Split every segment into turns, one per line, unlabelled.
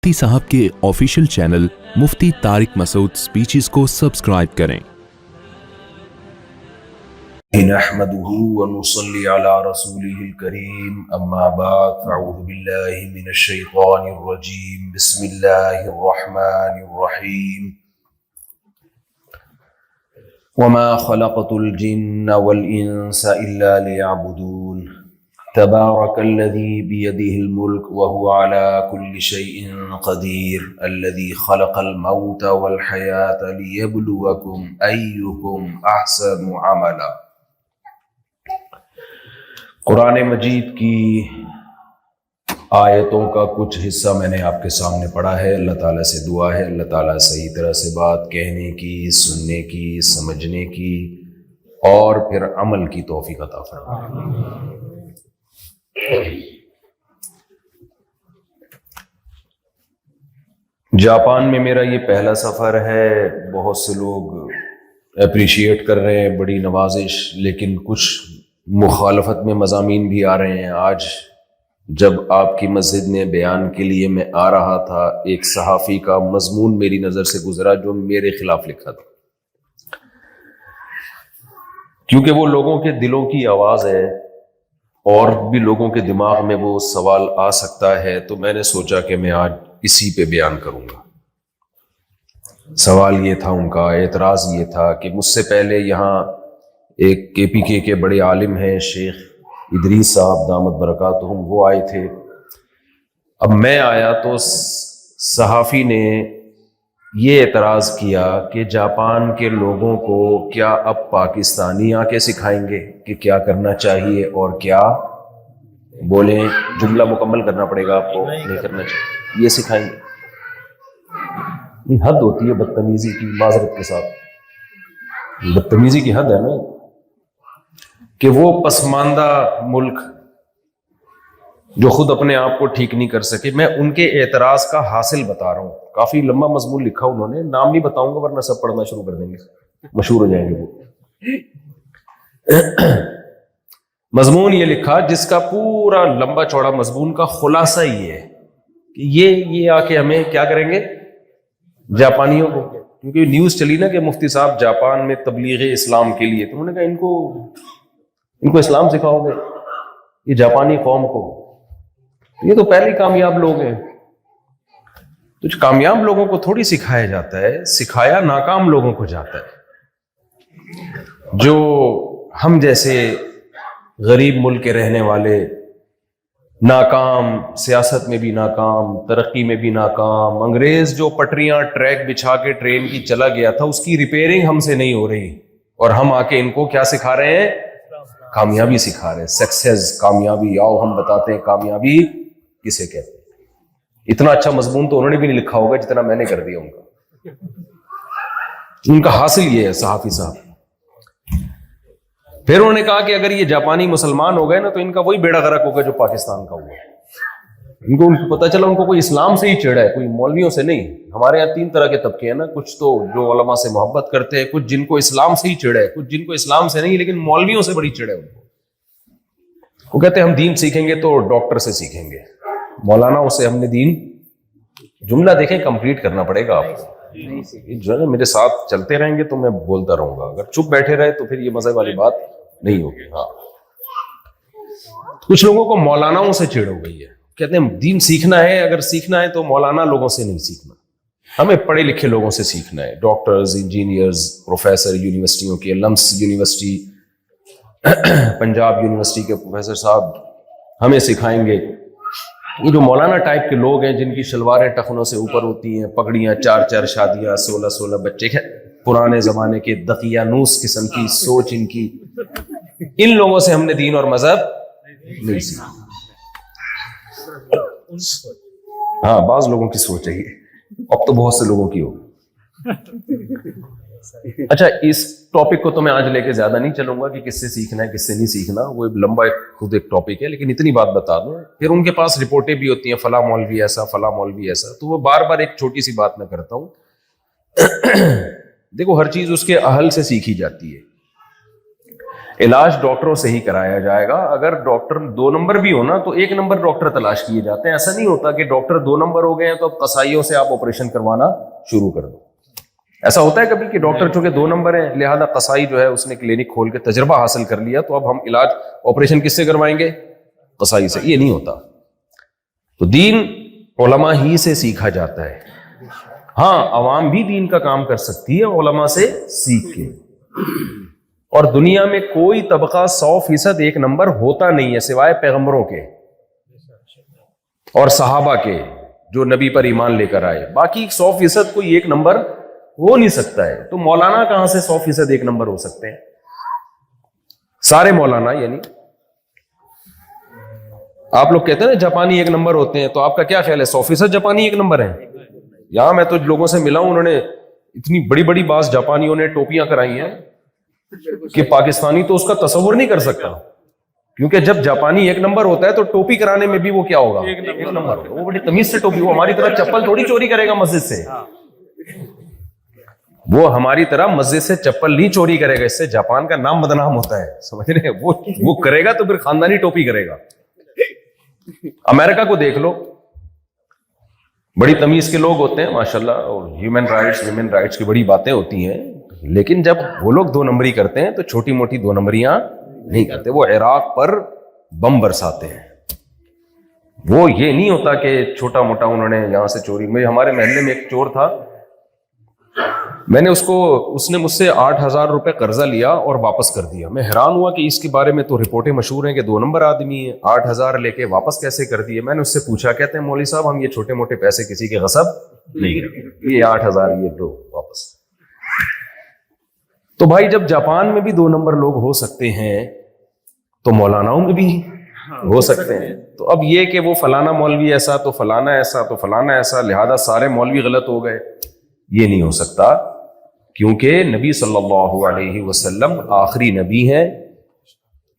مفتی صاحب کے official channel مفتی طارق مسعود speeches کو سبسکرائب کریں۔
نحمده ونصلي على رسوله الكريم اما بعد فاعوذ بالله من الشيطان الرجيم بسم الله الرحمن الرحيم وما خلقت الجن والانس الا ليعبدون تبارك الذي بيده الملك وهو على كل شيء قدير الذي خلق الموت والحياة ليبلوكم ايكم احسن عملا۔ قرآن مجید کی آیتوں کا کچھ حصہ میں نے آپ کے سامنے پڑھا ہے۔ اللہ تعالیٰ سے دعا ہے اللہ تعالیٰ صحیح طرح سے بات کہنے کی، سننے کی، سمجھنے کی اور پھر عمل کی توفیق عطا فرمائے۔ جاپان میں میرا یہ پہلا سفر ہے۔ بہت سے لوگ اپریشیٹ کر رہے ہیں، بڑی نوازش، لیکن کچھ مخالفت میں مضامین بھی آ رہے ہیں۔ آج جب آپ کی مسجد میں بیان کے لیے میں آ رہا تھا، ایک صحافی کا مضمون میری نظر سے گزرا جو میرے خلاف لکھا تھا، کیونکہ وہ لوگوں کے دلوں کی آواز ہے اور بھی لوگوں کے دماغ میں وہ سوال آ سکتا ہے، تو میں نے سوچا کہ میں آج اسی پہ بیان کروں گا۔ سوال یہ تھا، ان کا اعتراض یہ تھا کہ مجھ سے پہلے یہاں ایک کے پی کے بڑے عالم ہیں شیخ ادریس صاحب دامت برکاتہم، وہ آئے تھے۔ اب میں آیا تو صحافی نے یہ اعتراض کیا کہ جاپان کے لوگوں کو کیا اب پاکستانی آ کے سکھائیں گے کہ کیا کرنا چاہیے اور کیا بولیں؟ جملہ مکمل کرنا پڑے گا آپ کو، نہیں کرنا چاہیے، یہ سکھائیں گے؟ یہ حد ہوتی ہے بدتمیزی کی، معذرت کے ساتھ بدتمیزی کی حد ہے نا، کہ وہ پسماندہ ملک جو خود اپنے آپ کو ٹھیک نہیں کر سکے، میں ان کے اعتراض کا حاصل بتا رہا ہوں۔ کافی لمبا مضمون لکھا انہوں نے، نام نہیں بتاؤں گا ورنہ سب پڑھنا شروع کر دیں گے، مشہور ہو جائیں گے وہ۔ مضمون یہ لکھا جس کا پورا لمبا چوڑا مضمون کا خلاصہ یہ ہے کہ یہ آ کے ہمیں کیا کریں گے؟ جاپانیوں کو، کیونکہ نیوز چلی نا کہ مفتی صاحب جاپان میں تبلیغ اسلام کے لیے، تو انہوں نے کہا ان کو اسلام سکھاؤ گے یہ جاپانی قوم کو؟ یہ تو پہلے کامیاب لوگ ہیں، تو کامیاب لوگوں کو تھوڑی سکھایا جاتا ہے، سکھایا ناکام لوگوں کو جاتا ہے، جو ہم جیسے غریب ملک کے رہنے والے، ناکام، سیاست میں بھی ناکام، ترقی میں بھی ناکام۔ انگریز جو پٹریاں ٹریک بچھا کے ٹرین کی چلا گیا تھا، اس کی ریپیئرنگ ہم سے نہیں ہو رہی، اور ہم آ کے ان کو کیا سکھا رہے ہیں؟ کامیابی سکھا رہے ہیں، سکسیس، کامیابی۔ آؤ ہم بتاتے ہیں کامیابی کسے کہتے ہیں۔ اتنا اچھا مضمون تو انہوں نے بھی نہیں لکھا ہوگا جتنا میں نے کر دیا ان کا حاصل یہ ہے صحافی صاحب۔ پھر انہوں نے کہا کہ اگر یہ جاپانی مسلمان ہو گئے نا تو ان کا وہی بیڑا غرق ہوگا جو پاکستان کا ہوا۔ ان کو پتہ چلا ان کو کوئی اسلام سے ہی چڑھا ہے، کوئی مولویوں سے نہیں۔ ہمارے یہاں تین طرح کے طبقے ہیں نا، کچھ تو جو علماء سے محبت کرتے ہیں، کچھ جن کو اسلام سے ہی چڑھا ہے، کچھ جن کو اسلام سے نہیں لیکن مولویوں سے بڑی چڑھا ہے ان کو۔ وہ کہتے ہیں ہم دین سیکھیں گے تو ڈاکٹر سے سیکھیں گے، مولانا سے ہم نے دین، جملہ دیکھیں کمپلیٹ کرنا پڑے گا آپ کو۔ جو ہے نا میرے ساتھ چلتے رہیں گے تو میں بولتا رہوں گا، اگر چپ بیٹھے رہے تو پھر یہ مزے والی بات نہیں ہوگی۔ ہاں، کچھ لوگوں کو مولاناؤں سے چڑ ہو گئی ہے، کہتے ہیں دین سیکھنا ہے، اگر سیکھنا ہے تو مولانا لوگوں سے نہیں سیکھنا، ہمیں پڑھے لکھے لوگوں سے سیکھنا ہے، ڈاکٹرز، انجینئرز، پروفیسر یونیورسٹیوں کے، لمس یونیورسٹی، پنجاب یونیورسٹی کے پروفیسر صاحب ہمیں سکھائیں گے۔ یہ جو مولانا ٹائپ کے لوگ ہیں جن کی شلواریں ٹخنوں سے اوپر ہوتی ہیں، پگڑیاں، 4 شادیاں، 16 بچے، پرانے زمانے کے دقیانوس قسم کی سوچ ان کی، ان لوگوں سے ہم نے دین اور مذہب نہیں سیکھا۔ ہاں، بعض لوگوں کی سوچ ہے یہ، اب تو بہت سے لوگوں کی ہوگی۔ اچھا، اس ٹاپک کو تو میں آج لے کے زیادہ نہیں چلوں گا کہ کس سے سیکھنا ہے کس سے نہیں سیکھنا، وہ لمبا خود ایک ٹاپک ہے، لیکن اتنی بات بتا دوں۔ پھر ان کے پاس رپورٹیں بھی ہوتی ہیں، فلاں مولوی ایسا، فلاں مولوی ایسا، تو وہ بار بار ایک چھوٹی سی بات میں کرتا ہوں۔ دیکھو، ہر چیز اس کے اہل سے سیکھی جاتی ہے، علاج ڈاکٹروں سے ہی کرایا جائے گا. اگر ڈاکٹر 2 نمبر بھی ہو نا تو 1 نمبر ڈاکٹر تلاش کیے جاتے ہیں. ایسا نہیں ہوتا کہ ڈاکٹر 2 نمبر ہو گئے ہیں تو اب قصائیوں سے آپ آپریشن کروانا شروع کر دو. ایسا ہوتا ہے کبھی کہ ڈاکٹر چونکہ 2 نمبر ہیں لہذا قصائی جو ہے اس نے کلینک کھول کے تجربہ حاصل کر لیا تو اب ہم علاج آپریشن کس سے کروائیں گے؟ قصائی سے. یہ نہیں ہوتا. تو دین علماء ہی سے سیکھا جاتا ہے. ہاں عوام بھی دین کا کام کر سکتی ہے علماء سے سیکھ کے. اور دنیا میں کوئی طبقہ 100% 1 نمبر ہوتا نہیں ہے سوائے پیغمبروں کے اور صحابہ کے جو نبی پر ایمان لے کر آئے. باقی 100% کوئی 1 نمبر ہو نہیں سکتا ہے. تو مولانا کہاں سے 100% 1 نمبر ہو سکتے ہیں؟ سارے مولانا یعنی آپ لوگ کہتے ہیں نا جاپانی 1 نمبر ہوتے ہیں, تو آپ کا کیا خیال ہے 100% جاپانی 1 نمبر ہیں؟ یہاں میں تو لوگوں سے ملا ہوں انہوں نے اتنی بڑی بڑی باز جاپانیوں نے ٹوپیاں کرائی ہیں کہ پاکستانی تو اس کا تصور نہیں کر سکتا. کیونکہ جب جاپانی 1 نمبر ہوتا ہے تو ٹوپی کرانے میں بھی وہ کیا ہوگا؟ 1 نمبر ہوگا. وہ بڑی تمیز سے ٹوپی, وہ ہماری طرح چپل تھوڑی چوری کرے گا مسجد سے. وہ ہماری طرح مسجد سے چپل نہیں چوری کرے گا. اس سے جاپان کا نام بدنام ہوتا ہے, سمجھ رہے ہیں؟ وہ کرے گا تو پھر خاندانی ٹوپی کرے گا. امریکہ کو دیکھ لو, بڑی تمیز کے لوگ ہوتے ہیں ماشاءاللہ, اور ہیومن رائٹس کی بڑی باتیں ہوتی ہیں, لیکن جب وہ لوگ 2 نمبری کرتے ہیں تو چھوٹی موٹی 2 نمبریاں نہیں کرتے. وہ عراق پر بم برساتے ہیں. وہ یہ نہیں ہوتا کہ چھوٹا موٹا انہوں نے یہاں سے چوری. ہمارے محلے میں ایک چور تھا, میں نے اس نے مجھ سے 8,000 روپے قرضہ لیا اور واپس کر دیا. میں حیران ہوا کہ اس کے بارے میں تو رپورٹیں مشہور ہیں کہ 2 نمبر آدمی ہے, 8,000 لے کے واپس کیسے کر دیے. میں نے اس سے پوچھا, کہتے ہیں مولوی صاحب ہم یہ چھوٹے موٹے پیسے کسی کے غصب نہیں کرتے, یہ 8,000 یہ دو واپس. تو بھائی جب جاپان میں بھی 2 نمبر لوگ ہو سکتے ہیں تو مولاناؤں میں بھی ہو سکتے ہیں. تو اب یہ کہ وہ فلانا مولوی ایسا تو فلانا ایسا تو فلانا ایسا لہذا سارے مولوی غلط ہو گئے, یہ نہیں ہو سکتا. کیونکہ نبی صلی اللہ علیہ وسلم آخری نبی ہیں.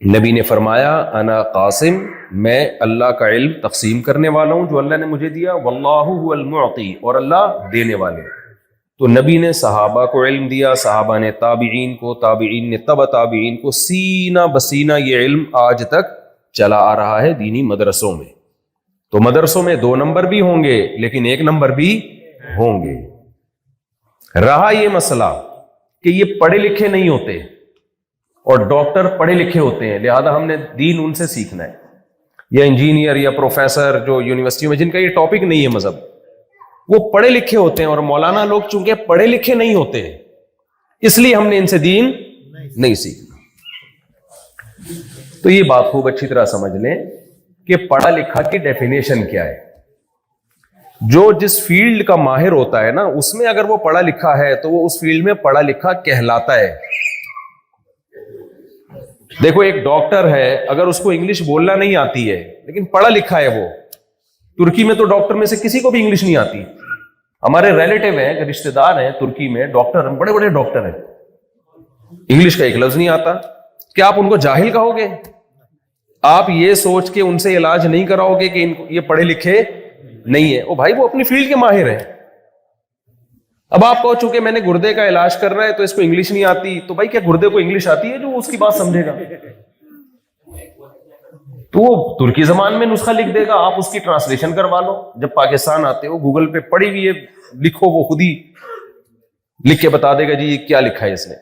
نبی نے فرمایا انا قاسم, میں اللہ کا علم تقسیم کرنے والا ہوں جو اللہ نے مجھے دیا, واللہ هو المعطی, اور اللہ دینے والے. تو نبی نے صحابہ کو علم دیا, صحابہ نے تابعین کو, تابعین نے تبع تابعین کو, سینہ بسینہ یہ علم آج تک چلا آ رہا ہے دینی مدرسوں میں. تو مدرسوں میں 2 نمبر بھی ہوں گے لیکن 1 نمبر بھی ہوں گے. رہا یہ مسئلہ کہ یہ پڑھے لکھے نہیں ہوتے اور ڈاکٹر پڑھے لکھے ہوتے ہیں, لہذا ہم نے دین ان سے سیکھنا ہے. یا انجینئر یا پروفیسر جو یونیورسٹیوں میں جن کا یہ ٹاپک نہیں ہے مذہب, وہ پڑھے لکھے ہوتے ہیں, اور مولانا لوگ چونکہ پڑھے لکھے نہیں ہوتے اس لیے ہم نے ان سے دین نہیں سیکھنا. تو یہ بات خوب اچھی طرح سمجھ لیں کہ پڑھا لکھا کی ڈیفینیشن کیا ہے. جو جس فیلڈ کا ماہر ہوتا ہے نا اس میں اگر وہ پڑھا لکھا ہے تو وہ اس فیلڈ میں پڑھا لکھا کہلاتا ہے. دیکھو ایک ڈاکٹر ہے, اگر اس کو انگلش بولنا نہیں آتی ہے لیکن پڑھا لکھا ہے, وہ ترکی میں تو ڈاکٹر میں سے کسی کو بھی انگلش نہیں آتی. ہمارے ریلیٹو ہیں, رشتہ دار ہیں ترکی میں, ڈاکٹر ہیں, بڑے بڑے ڈاکٹر ہیں, انگلش کا ایک لفظ نہیں آتا. کیا آپ ان کو جاہل کہو گے؟ آپ یہ سوچ کے ان سے علاج نہیں کراؤ گے کہ یہ پڑھے لکھے نہیں ہے. او بھائی وہ اپنی فیلڈ کے ماہر ہیں. اب آپ کہو چونکہ میں نے گردے کا علاج کر رہا ہے تو اس کو انگلش نہیں آتی, تو بھائی کیا گردے کو انگلش آتی ہے جو اس کی بات سمجھے گا؟ تو وہ ترکی زبان میں نسخہ لکھ دے گا, آپ اس کی ٹرانسلیشن کروا لو. جب پاکستان آتے ہو گوگل پہ پڑھی ہوئی ہے لکھو, وہ خود ہی لکھ کے بتا دے گا جی کیا لکھا ہے اس نے.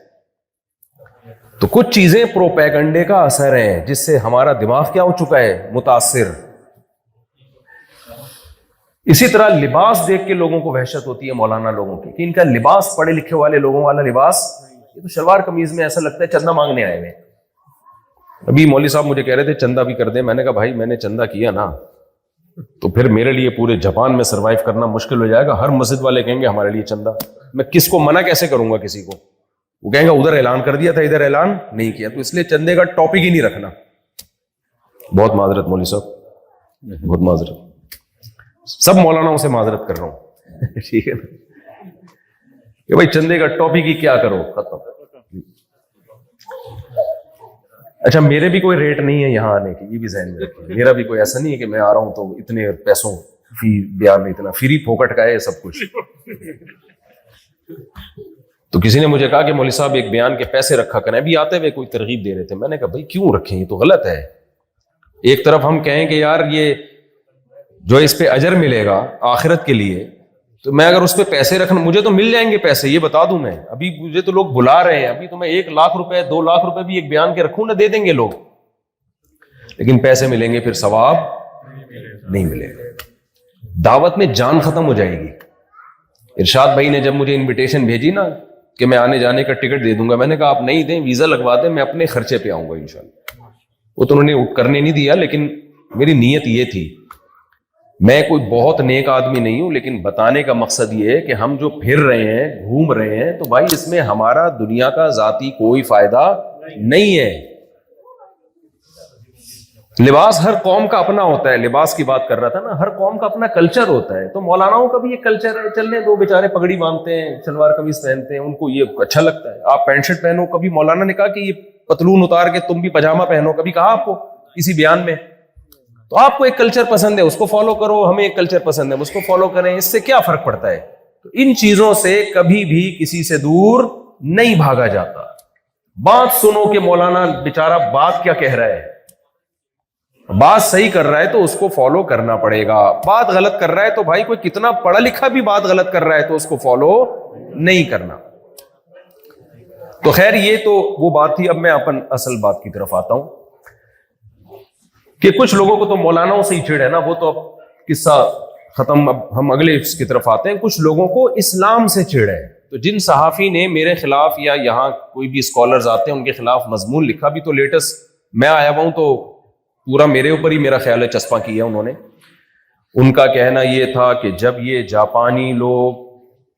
تو کچھ چیزیں پروپیگنڈے کا اثر ہے جس سے ہمارا دماغ کیا ہو چکا ہے, متاثر. اسی طرح لباس دیکھ کے لوگوں کو وحشت ہوتی ہے مولانا لوگوں کی کہ ان کا لباس پڑھے لکھے والے لوگوں والا لباس, یہ تو شلوار قمیض میں ایسا لگتا ہے چندہ مانگنے آئے ہوئے. ابھی مولوی صاحب مجھے کہہ رہے تھے چندہ بھی کر دیں. میں نے کہا بھائی میں نے چندہ کیا نا تو پھر میرے لیے پورے جاپان میں سروائیو کرنا مشکل ہو جائے گا. ہر مسجد والے کہیں گے ہمارے لیے چندہ. میں کس کو منع کیسے کروں گا کسی کو؟ وہ کہیں گا ادھر اعلان کر دیا تھا ادھر اعلان نہیں کیا. تو اس لیے چندے کا ٹاپک ہی نہیں رکھنا. بہت معذرت مولوی صاحب, بہت معذرت, سب مولاناؤں سے معذرت کر رہا ہوں. ٹھیک ہے کہ بھائی چندے کا ٹاپک ہی کیا کرو, ختم. اچھا میرے بھی کوئی ریٹ نہیں ہے یہاں آنے کی, یہ بھی ذہن میں رکھیں. میرا بھی کوئی ایسا نہیں ہے کہ میں آ رہا ہوں تو اتنے پیسوں فی بیار میں اتنا فری پھوکٹ کا ہے سب کچھ. تو کسی نے مجھے کہا کہ مولوی صاحب ایک بیان کے پیسے رکھا کریں، ابھی آتے ہوئے کوئی ترغیب دے رہے تھے، میں نے کہا بھائی کیوں رکھیں، یہ تو غلط ہے. ایک طرف ہم کہیں کہ یار یہ جو اس پہ اجر ملے گا آخرت کے لیے، تو میں اگر اس پہ پیسے رکھنا، مجھے تو مل جائیں گے پیسے، یہ بتا دوں میں، ابھی مجھے تو لوگ بلا رہے ہیں، ابھی تو میں 1 لاکھ روپے 2 لاکھ روپے بھی ایک بیان کے رکھوں نہ، دے دیں گے لوگ، لیکن پیسے ملیں گے پھر ثواب نہیں ملے گا. دعوت میں جان ختم ہو جائے گی. ارشاد بھائی نے جب مجھے انویٹیشن بھیجی نا کہ میں آنے جانے کا ٹکٹ دے دوں گا، میں نے کہا آپ نہیں دیں، ویزا لگوا دیں، میں اپنے خرچے پہ آؤں گا انشاءاللہ. وہ تو انہوں نے کرنے نہیں دیا، لیکن میری نیت یہ تھی. میں کوئی بہت نیک آدمی نہیں ہوں، لیکن بتانے کا مقصد یہ ہے کہ ہم جو پھر رہے ہیں، گھوم رہے ہیں، تو بھائی اس میں ہمارا دنیا کا ذاتی کوئی فائدہ نہیں ہے. لباس ہر قوم کا اپنا ہوتا ہے، لباس کی بات کر رہا تھا نا، ہر قوم کا اپنا کلچر ہوتا ہے. تو مولاناؤں کا بھی یہ کلچر ہے، چلنے دو بیچارے پگڑی باندھتے ہیں، شلوار قمیض پہنتے ہیں، ان کو یہ اچھا لگتا ہے. آپ پینٹ شرٹ پہنو، کبھی مولانا نے کہا کہ یہ پتلون اتار کے تم بھی پاجامہ پہنو، کبھی کہا آپ کو کسی بیان میں؟ تو آپ کو ایک کلچر پسند ہے، اس کو فالو کرو، ہمیں ایک کلچر پسند ہے، اس کو فالو کریں، اس سے کیا فرق پڑتا ہے؟ تو ان چیزوں سے کبھی بھی کسی سے دور نہیں بھاگا جاتا. بات سنو کہ مولانا بیچارہ بات کیا کہہ رہا ہے، بات صحیح کر رہا ہے تو اس کو فالو کرنا پڑے گا. بات غلط کر رہا ہے تو بھائی کوئی کتنا پڑھا لکھا بھی بات غلط کر رہا ہے تو اس کو فالو نہیں کرنا. تو خیر یہ تو وہ بات تھی. اب میں اپن اصل بات کی طرف آتا ہوں کہ کچھ لوگوں کو تو مولاناؤں سے ہی چھڑ ہے نا، وہ تو اب قصہ ختم. اب ہم اگلے اس کی طرف آتے ہیں. کچھ لوگوں کو اسلام سے چھڑ ہے. تو جن صحافی نے میرے خلاف یا یہاں کوئی بھی اسکالرز آتے ہیں ان کے خلاف مضمون لکھا، بھی تو لیٹسٹ میں آیا ہوا ہوں تو پورا میرے اوپر ہی میرا خیال ہے چسپاں کیا انہوں نے. ان کا کہنا یہ تھا کہ جب یہ جاپانی لوگ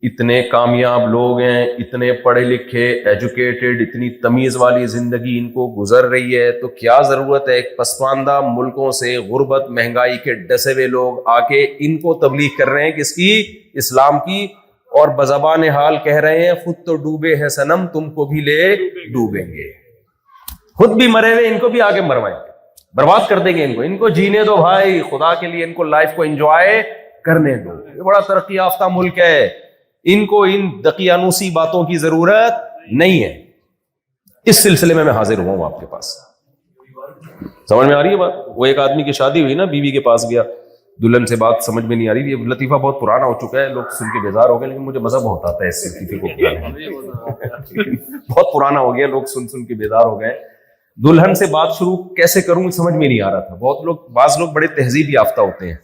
اتنے کامیاب لوگ ہیں، اتنے پڑھے لکھے، ایجوکیٹڈ، اتنی تمیز والی زندگی ان کو گزر رہی ہے، تو کیا ضرورت ہے ایک پسماندہ ملکوں سے غربت مہنگائی کے ڈسے ہوئے لوگ آ کے ان کو تبلیغ کر رہے ہیں کس کی؟ اسلام کی. اور بزبان حال کہہ رہے ہیں خود تو ڈوبے ہیں صنم تم کو بھی لے ڈوبیں گے. خود بھی مرے ہوئے، ان کو بھی آگے مروائیں گے، برباد کر دیں گے ان کو جینے دو بھائی، خدا کے لیے ان کو لائف کو انجوائے کرنے دو. یہ بڑا ترقی یافتہ ملک ہے، ان کو ان دقیانوسی باتوں کی ضرورت نہیں ہے. اس سلسلے میں حاضر ہوا ہوں آپ کے پاس. سمجھ میں آ رہی ہے بات؟ وہ ایک آدمی کی شادی ہوئی نا، بیوی کے پاس گیا، دلہن سے بات سمجھ میں نہیں آ رہی. یہ لطیفہ بہت پرانا ہو چکا ہے، لوگ سن کے بیزار ہو گئے، لیکن مجھے مزہ بہت آتا ہے اس لطیفے کو بہت پرانا ہو گیا، لوگ سن کے بیزار ہو گئے. دلہن سے بات شروع کیسے کروں سمجھ میں نہیں آ رہا تھا. بعض لوگ بڑے تہذیب یافتہ ہوتے ہیں.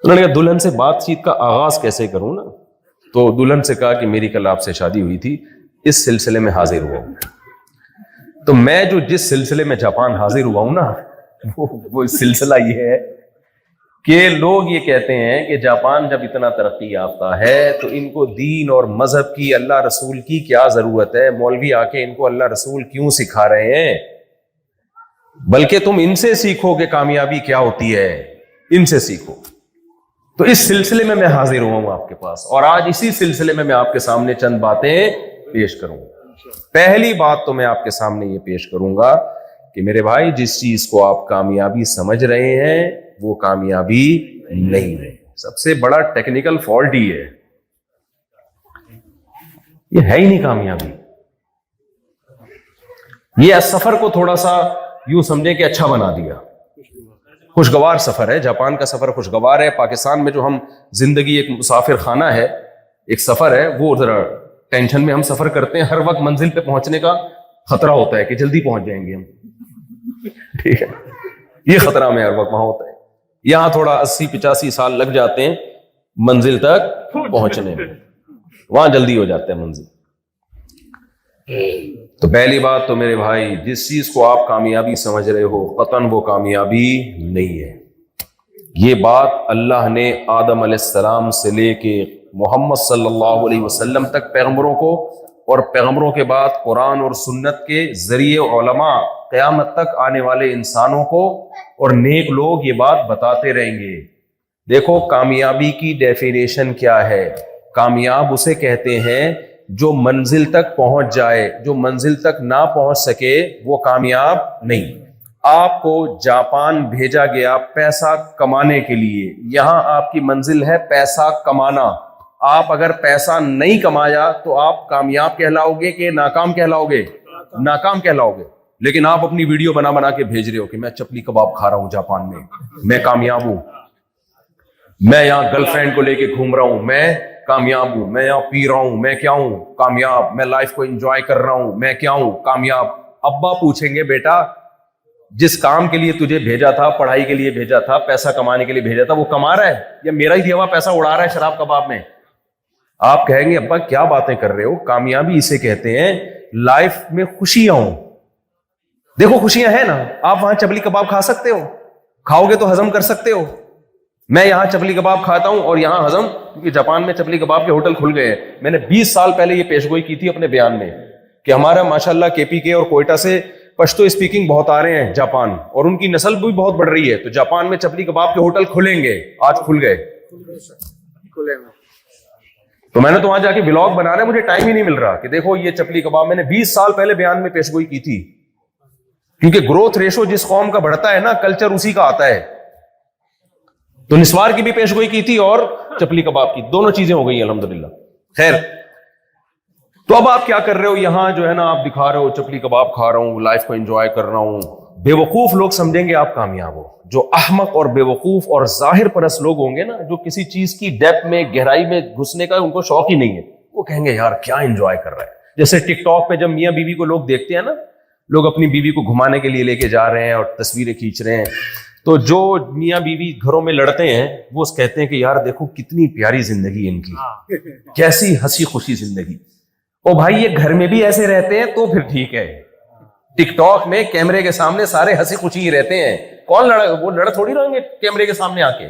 انہوں نے کہا دلہن سے بات چیت کا آغاز کیسے کروں نا، تو دلہن سے کہا کہ میری کل آپ سے شادی ہوئی تھی، اس سلسلے میں حاضر ہوا ہوں. تو میں جو جس سلسلے میں جاپان حاضر ہوا ہوں نا، وہ سلسلہ یہ ہے کہ لوگ یہ کہتے ہیں کہ جاپان جب اتنا ترقی یافتہ ہے تو ان کو دین اور مذہب کی، اللہ رسول کی کیا ضرورت ہے؟ مولوی آ کے ان کو اللہ رسول کیوں سکھا رہے ہیں؟ بلکہ تم ان سے سیکھو کہ کامیابی کیا ہوتی ہے، ان سے سیکھو. تو اس سلسلے میں حاضر ہوا ہوں آپ کے پاس، اور آج اسی سلسلے میں آپ کے سامنے چند باتیں پیش کروں گا. پہلی بات تو میں آپ کے سامنے یہ پیش کروں گا کہ میرے بھائی جس چیز کو آپ کامیابی سمجھ رہے ہیں وہ کامیابی نہیں ہے. سب سے بڑا ٹیکنیکل فالٹ ہی ہے، یہ ہے ہی نہیں کامیابی. یہ سفر کو تھوڑا سا یوں سمجھیں کہ اچھا بنا دیا، خوشگوار سفر ہے. جاپان کا سفر خوشگوار ہے. پاکستان میں جو ہم زندگی ایک مسافر خانہ ہے، ایک سفر ہے، وہ ذرا ٹینشن میں ہم سفر کرتے ہیں. ہر وقت منزل پہ پہنچنے کا خطرہ ہوتا ہے کہ جلدی پہنچ جائیں گے ہم، ٹھیک ہے، یہ خطرہ ہمیں ہر وقت وہاں ہوتا ہے. یہاں تھوڑا 80-85 سال لگ جاتے ہیں منزل تک پہنچنے میں، وہاں جلدی ہو جاتا ہے منزل. تو پہلی بات تو میرے بھائی جس چیز کو آپ کامیابی سمجھ رہے ہو قطعاً وہ کامیابی نہیں ہے. یہ بات اللہ نے آدم علیہ السلام سے لے کے محمد صلی اللہ علیہ وسلم تک پیغمبروں کو، اور پیغمبروں کے بعد قرآن اور سنت کے ذریعے علماء، قیامت تک آنے والے انسانوں کو اور نیک لوگ یہ بات بتاتے رہیں گے. دیکھو کامیابی کی ڈیفینیشن کیا ہے؟ کامیاب اسے کہتے ہیں جو منزل تک پہنچ جائے، جو منزل تک نہ پہنچ سکے وہ کامیاب نہیں. آپ کو جاپان بھیجا گیا پیسہ کمانے کے لیے، یہاں آپ کی منزل ہے پیسہ کمانا. آپ اگر پیسہ نہیں کمایا تو آپ کامیاب کہلاؤ گے کہ ناکام کہلاؤ گے؟ ناکام کہلاؤ گے. لیکن آپ اپنی ویڈیو بنا بنا کے بھیج رہے ہو کہ میں چپلی کباب کھا رہا ہوں جاپان میں کامیاب ہوں, میں یہاں گرل فرینڈ کو لے کے گھوم رہا ہوں, میں کامیاب ہوں, میں یہاں پی رہا ہوں, میں کیا ہوں؟ کامیاب. میں لائف کو انجوائے کر رہا ہوں, میں کیا ہوں؟ کامیاب. ابا پوچھیں گے بیٹا جس کام کے لیے تجھے بھیجا تھا, پڑھائی کے لیے بھیجا تھا, پیسہ کمانے کے لیے بھیجا تھا, وہ کما رہا ہے یا میرا ہی دیا ہوا پیسہ اڑا رہا ہے شراب کباب میں؟ آپ کہیں گے ابا کیا باتیں کر رہے ہو, کامیابی اسے کہتے ہیں لائف میں خوشیاں ہوں. دیکھو خوشیاں ہیں نا, آپ وہاں چپلی کباب کھا سکتے ہو, کھاؤ گے تو ہضم کر سکتے ہو. میں یہاں چپلی کباب کھاتا ہوں اور یہاں ہضم, کیونکہ جاپان میں چپلی کباب کے ہوٹل کھل گئے ہیں. میں نے 20 سال پہلے یہ پیشگوئی کی تھی اپنے بیان میں کہ ہمارا ماشاءاللہ KPK اور کوئٹہ سے پشتو اسپیکنگ بہت آ رہے ہیں جاپان, اور ان کی نسل بھی بہت بڑھ رہی ہے, تو جاپان میں چپلی کباب کے ہوٹل کھلیں گے. آج کھل گئے. تو میں نے تو وہاں جا کے ولاگ بنا رہا ہے, مجھے ٹائم ہی نہیں مل رہا کہ دیکھو یہ چپلی کباب. میں نے 20 سال پہلے بیان میں پیشگوئی کی تھی, کیونکہ گروتھ ریشو جس قوم کا بڑھتا ہے نا, کلچر اسی کا آتا ہے. تو نسوار کی بھی پیشگوئی کی تھی اور چپلی کباب کی, دونوں چیزیں ہو گئی الحمدللہ. خیر, تو اب آپ کیا کر رہے ہو یہاں جو ہے نا, آپ دکھا رہے ہو چپلی کباب کھا رہا ہوں, لائف کو انجوائے کر رہا ہوں. بے وقوف لوگ سمجھیں گے آپ کامیاب ہو. جو احمق اور بے وقوف اور ظاہر پرست لوگ ہوں گے نا, جو کسی چیز کی ڈیپتھ میں, گہرائی میں گھسنے کا ان کو شوق ہی نہیں ہے, وہ کہیں گے یار کیا انجوائے کر رہا ہے. جیسے ٹک ٹاک پہ جب میاں بیوی کو لوگ دیکھتے ہیں نا, لوگ اپنی بیوی کو گھمانے کے لیے لے کے جا رہے ہیں اور تصویریں کھینچ رہے ہیں, تو جو میاں بیوی گھروں میں لڑتے ہیں وہ کہتے ہیں کہ یار دیکھو کتنی پیاری زندگی ان کی, کیسی ہنسی خوشی زندگی. او بھائی یہ گھر میں بھی ایسے رہتے ہیں تو پھر ٹھیک ہے, ٹک ٹاک میں کیمرے کے سامنے سارے ہنسی خوشی ہی رہتے ہیں. کون وہ لڑ تھوڑی رہیں گے کیمرے کے سامنے آ کے.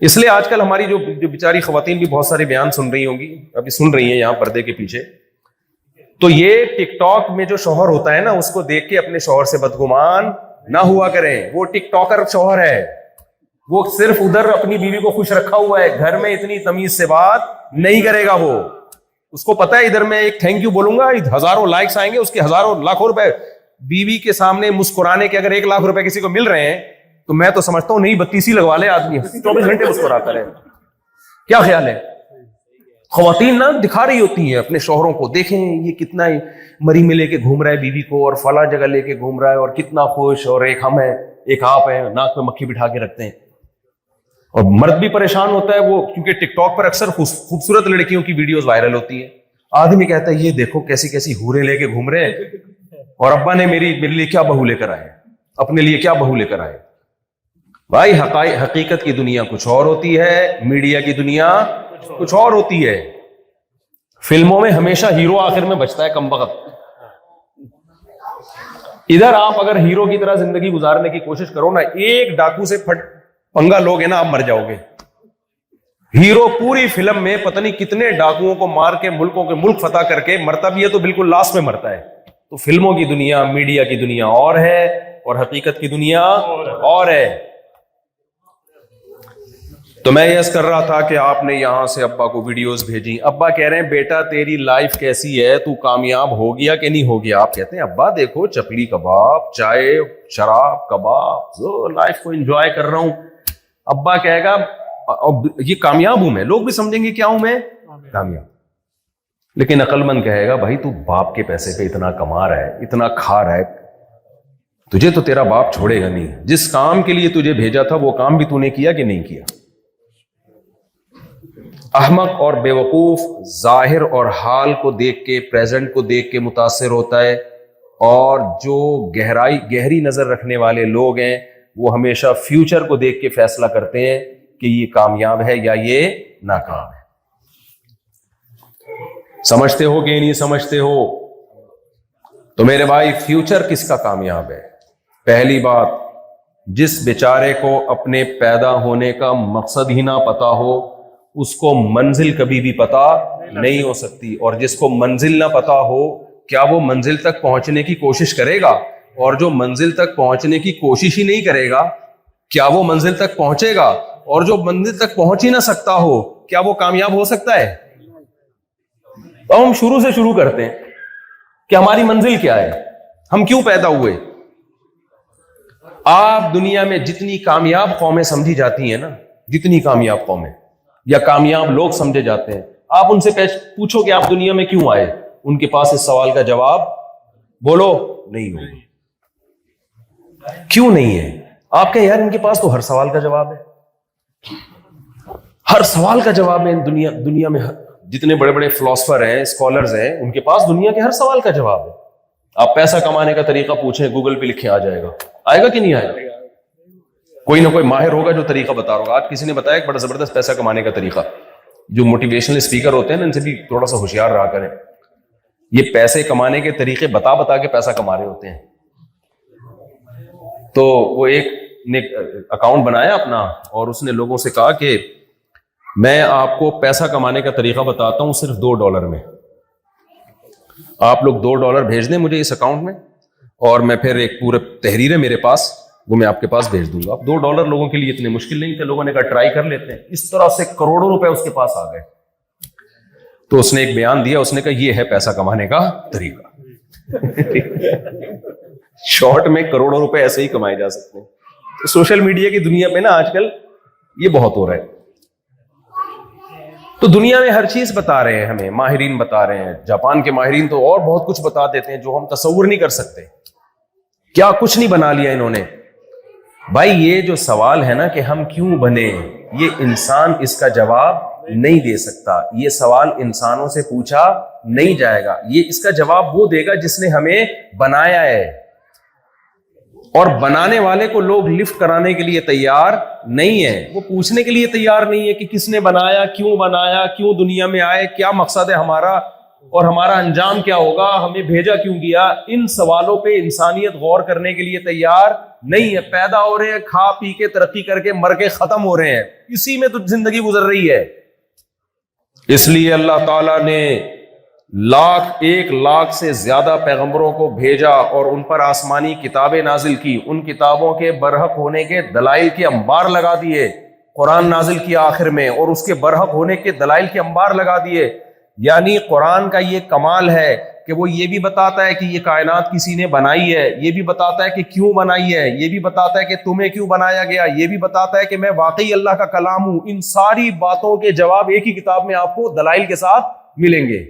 اس لیے آج کل ہماری جو بیچاری خواتین بھی بہت سارے بیان سن رہی ہوں گی, ابھی سن رہی ہیں یہاں پردے کے پیچھے, تو یہ ٹک ٹاک میں جو شوہر ہوتا ہے نا, اس کو دیکھ کے اپنے شوہر سے بدگمان نہ ہوا کریں. وہ ٹک ٹاکر شوہر ہے, وہ صرف ادھر اپنی بیوی کو خوش رکھا ہوا ہے, گھر میں اتنی تمیز سے بات نہیں کرے گا. وہ اس کو پتا ہے ادھر میں ایک تھینک یو بولوں گا, ہزاروں لائکس آئیں گے, اس کے ہزاروں لاکھوں روپے. بیوی کے سامنے مسکرانے کے اگر 1 لاکھ روپے کسی کو مل رہے ہیں تو میں تو سمجھتا ہوں نہیں 32 لگوا لے آدمی, 24 گھنٹے مسکراتا رہے. کیا خیال ہے؟ خواتین نہ دکھا رہی ہوتی ہیں اپنے شوہروں کو, دیکھیں یہ کتنا مری میں لے کے گھوم رہا ہے بیوی کو, اور فلاں جگہ لے کے گھوم رہا ہے, اور کتنا خوش, اور ایک ہم ہیں ایک آپ ہیں, ناک میں مکھی بٹھا کے رکھتے ہیں. اور مرد بھی پریشان ہوتا ہے وہ, کیونکہ ٹک ٹاک پر اکثر خوبصورت لڑکیوں کی ویڈیوز وائرل ہوتی ہیں. آدمی کہتا ہے یہ دیکھو کیسی کیسی حوریں لے کے گھوم رہے ہیں, اور ابا نے میرے لیے کیا بہو لے کر آئے, اپنے لیے کیا بہو لے کر آئے. بھائی حقیقت کی دنیا کچھ اور ہوتی ہے, میڈیا کی دنیا کچھ اور ہوتی ہے. فلموں میں ہمیشہ ہیرو آخر میں بچتا ہے کم وقت. ادھر آپ اگر ہیرو کی طرح زندگی گزارنے کی کوشش کرو نا, ایک ڈاکو سے پنگا لوگ ہیں نا, آپ مر جاؤ گے. ہیرو پوری فلم میں پتہ نہیں کتنے ڈاکوؤں کو مار کے ملکوں کے ملک فتح کر کے مرتا بھی ہے تو بالکل لاسٹ میں مرتا ہے. تو فلموں کی دنیا, میڈیا کی دنیا اور ہے, اور حقیقت کی دنیا اور ہے. تو میں یس کر رہا تھا کہ آپ نے یہاں سے ابا کو ویڈیوز بھیجی. ابا کہہ رہے ہیں بیٹا تیری لائف کیسی ہے, تو کامیاب ہو گیا کہ نہیں ہو گیا؟ آپ کہتے ہیں ابا دیکھو چپلی کباب, چائے, شراب, کباب, لائف کو انجوائے کر رہا ہوں. ابا کہے گا یہ کامیاب ہوں میں, لوگ بھی سمجھیں گے کیا ہوں میں کامیاب. لیکن عقل مند کہے گا بھائی تو باپ کے پیسے پہ اتنا کما رہا ہے, اتنا کھا رہا ہے, تجھے تو تیرا باپ چھوڑے گا نہیں. جس کام کے لیے تجھے بھیجا تھا وہ کام بھی تو نے کیا کہ نہیں کیا. احمق اور بے وقوف ظاہر اور حال کو دیکھ کے, پریزنٹ کو دیکھ کے متاثر ہوتا ہے, اور جو گہری نظر رکھنے والے لوگ ہیں وہ ہمیشہ فیوچر کو دیکھ کے فیصلہ کرتے ہیں کہ یہ کامیاب ہے یا یہ ناکام ہے. سمجھتے ہو کہ نہیں سمجھتے ہو؟ تو میرے بھائی فیوچر کس کا کامیاب ہے؟ پہلی بات, جس بیچارے کو اپنے پیدا ہونے کا مقصد ہی نہ پتا ہو اس کو منزل کبھی بھی پتا نہیں ہو سکتی. اور جس کو منزل نہ پتا ہو کیا وہ منزل تک پہنچنے کی کوشش کرے گا؟ اور جو منزل تک پہنچنے کی کوشش ہی نہیں کرے گا کیا وہ منزل تک پہنچے گا؟ اور جو منزل تک پہنچ ہی نہ سکتا ہو کیا وہ کامیاب ہو سکتا ہے؟ تو ہم شروع سے شروع کرتے ہیں کہ ہماری منزل کیا ہے, ہم کیوں پیدا ہوئے. آپ دنیا میں جتنی کامیاب قومیں سمجھی جاتی ہیں نا, جتنی کامیاب قومیں, یا کامیاب لوگ سمجھے جاتے ہیں. آپ ان سے پوچھو کہ آپ دنیا میں کیوں آئے, ان کے پاس اس سوال کا جواب بولو نہیں ہوگا. کیوں نہیں ہے؟ آپ کہیں یار ان کے پاس تو ہر سوال کا جواب ہے, ہر سوال کا جواب ہے. دنیا میں جتنے بڑے بڑے فلاسفر ہیں, اسکالرز ہیں, ان کے پاس دنیا کے ہر سوال کا جواب ہے. آپ پیسہ کمانے کا طریقہ پوچھیں, گوگل پہ لکھیں, آ جائے گا. آئے گا کہ نہیں آئے گا؟ کوئی نہ کوئی ماہر ہوگا جو طریقہ بتا رہا ہوگا. آج کسی نے بتایا ایک بڑا زبردست پیسہ کمانے کا طریقہ. جو موٹیویشنل اسپیکر ہوتے ہیں نا, ان سے بھی تھوڑا سا ہوشیار رہا کریں. یہ پیسے کمانے کے طریقے بتا کے پیسہ کما رہے ہوتے ہیں. تو وہ ایک نے اکاؤنٹ بنایا اپنا, اور اس نے لوگوں سے کہا کہ میں آپ کو پیسہ کمانے کا طریقہ بتاتا ہوں صرف $2 میں. آپ لوگ $2 بھیج دیں مجھے اس اکاؤنٹ میں, اور میں پھر ایک پورا تحریر ہے میرے پاس, وہ میں آپ کے پاس بھیج دوں گا. اب $2 لوگوں کے لیے اتنے مشکل نہیں تھے. لوگوں نے کہا ٹرائی کر لیتے ہیں. اس طرح سے کروڑوں روپے اس کے پاس آ گئے. تو اس نے ایک بیان دیا, اس نے کہا یہ ہے پیسہ کمانے کا طریقہ. شارٹ میں کروڑوں روپے ایسے ہی کمائے جا سکتے ہیں. تو سوشل میڈیا کی دنیا پہ نا آج کل یہ بہت ہو رہا ہے. تو دنیا میں ہر چیز بتا رہے ہیں ہمیں, ماہرین بتا رہے ہیں. جاپان کے ماہرین تو اور بہت کچھ بتا دیتے ہیں جو ہم تصور نہیں کر سکتے. کیا کچھ نہیں بنا لیا انہوں نے. بھائی یہ جو سوال ہے نا کہ ہم کیوں بنے, یہ انسان اس کا جواب نہیں دے سکتا. یہ سوال انسانوں سے پوچھا نہیں جائے گا. یہ اس کا جواب وہ دے گا جس نے ہمیں بنایا ہے, اور بنانے والے کو لوگ لفٹ کرانے کے لیے تیار نہیں ہے. وہ پوچھنے کے لیے تیار نہیں ہے کہ کس نے بنایا, کیوں دنیا میں آئے, کیا مقصد ہے ہمارا, اور ہمارا انجام کیا ہوگا, ہمیں بھیجا کیوں گیا. ان سوالوں پہ انسانیت غور کرنے کے لیے تیار نہیں ہے. پیدا ہو رہے ہیں, کھا پی کے ترقی کر کے مر کے ختم ہو رہے ہیں. اسی میں تو زندگی گزر رہی ہے. اس لیے اللہ تعالیٰ نے 1,00,000 سے زیادہ پیغمبروں کو بھیجا اور ان پر آسمانی کتابیں نازل کی. ان کتابوں کے برحق ہونے کے دلائل کے انبار لگا دیے. قرآن نازل کیا آخر میں, اور اس کے برحق ہونے کے دلائل کے انبار لگا دیے. یعنی قرآن کا یہ کمال ہے کہ وہ یہ بھی بتاتا ہے کہ یہ کائنات کسی نے بنائی ہے, یہ بھی بتاتا ہے کہ کیوں بنائی ہے, یہ بھی بتاتا ہے کہ تمہیں کیوں بنایا گیا, یہ بھی بتاتا ہے کہ میں واقعی اللہ کا کلام ہوں. ان ساری باتوں کے جواب ایک ہی کتاب میں آپ کو دلائل کے ساتھ ملیں گے.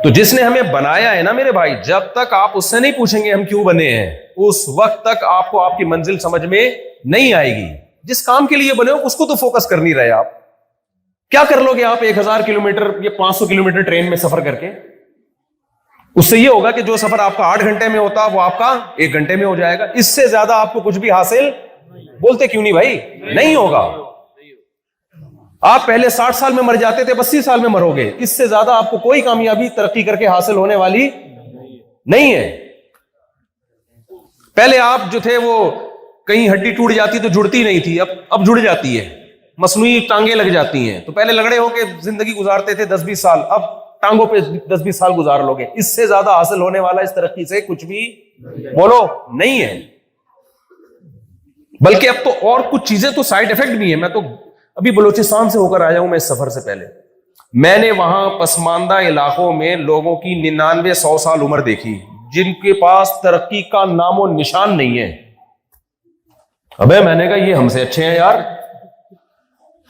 تو جس نے ہمیں بنایا ہے نا میرے بھائی, جب تک آپ اس سے نہیں پوچھیں گے ہم کیوں بنے ہیں, اس وقت تک آپ کو آپ کی منزل سمجھ میں نہیں آئے گی. جس کام کے لیے بنے ہو اس کو تو فوکس کر نہیں رہے. آپ کیا کر لو گے؟ آپ 1000 کلومیٹر یا 500 کلومیٹر ٹرین میں سفر کر کے, اس سے یہ ہوگا کہ جو سفر آپ کا 8 گھنٹے میں ہوتا وہ آپ کا 1 گھنٹے میں ہو جائے گا. اس سے زیادہ آپ کو کچھ بھی حاصل, بولتے کیوں نہیں بھائی, نہیں ہوگا. آپ پہلے 60 سال میں مر جاتے تھے, 32 سال میں مرو گے. اس سے زیادہ آپ کو کوئی کامیابی ترقی کر کے حاصل ہونے والی نہیں ہے. پہلے آپ جو تھے وہ کہیں ہڈی ٹوٹ جاتی تو جڑتی نہیں تھی, اب جڑ جاتی ہے. مصنوعی ٹانگیں لگ جاتی ہیں, تو پہلے لگڑے ہو کے زندگی گزارتے تھے 10-20 سال, اب ٹانگوں پہ 10-20 سال گزار لو گے. اس سے زیادہ حاصل ہونے والا اس ترقی سے کچھ بھی بولو نہیں ہے. بلکہ اب تو اور کچھ چیزیں تو سائیڈ افیکٹ بھی ہیں. میں تو ابھی بلوچستان سے ہو کر آیا ہوں. میں اس سفر سے پہلے میں نے وہاں پسماندہ علاقوں میں لوگوں کی 99-100 سال عمر دیکھی, جن کے پاس ترقی کا نام و نشان نہیں ہے. ابے میں نے کہا یہ ہم سے اچھے ہیں یار,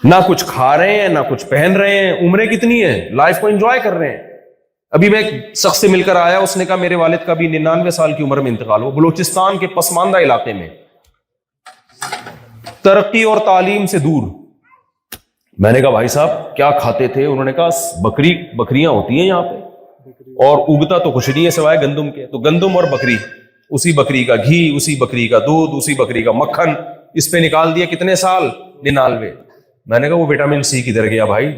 نہ کچھ کھا رہے ہیں, نہ کچھ پہن رہے ہیں, عمریں کتنی ہیں, لائف کو انجوائے کر رہے ہیں. ابھی میں ایک شخص سے مل کر آیا, اس نے کہا میرے والد کا بھی 99 سال کی عمر میں انتقال ہو, بلوچستان کے پسماندہ علاقے میں, ترقی اور تعلیم سے دور. میں نے کہا بھائی صاحب کیا کھاتے تھے؟ انہوں نے کہا بکریاں ہوتی ہیں یہاں پہ, اور اگتا تو کچھ نہیں ہے سوائے گندم کے. تو گندم اور بکری, اسی بکری کا گھی, اسی بکری کا دودھ, اسی بکری کا مکھن, اس پہ نکال دیا کتنے سال, 99. میں نے کہا وہ وٹامن سی کدھر گیا بھائی؟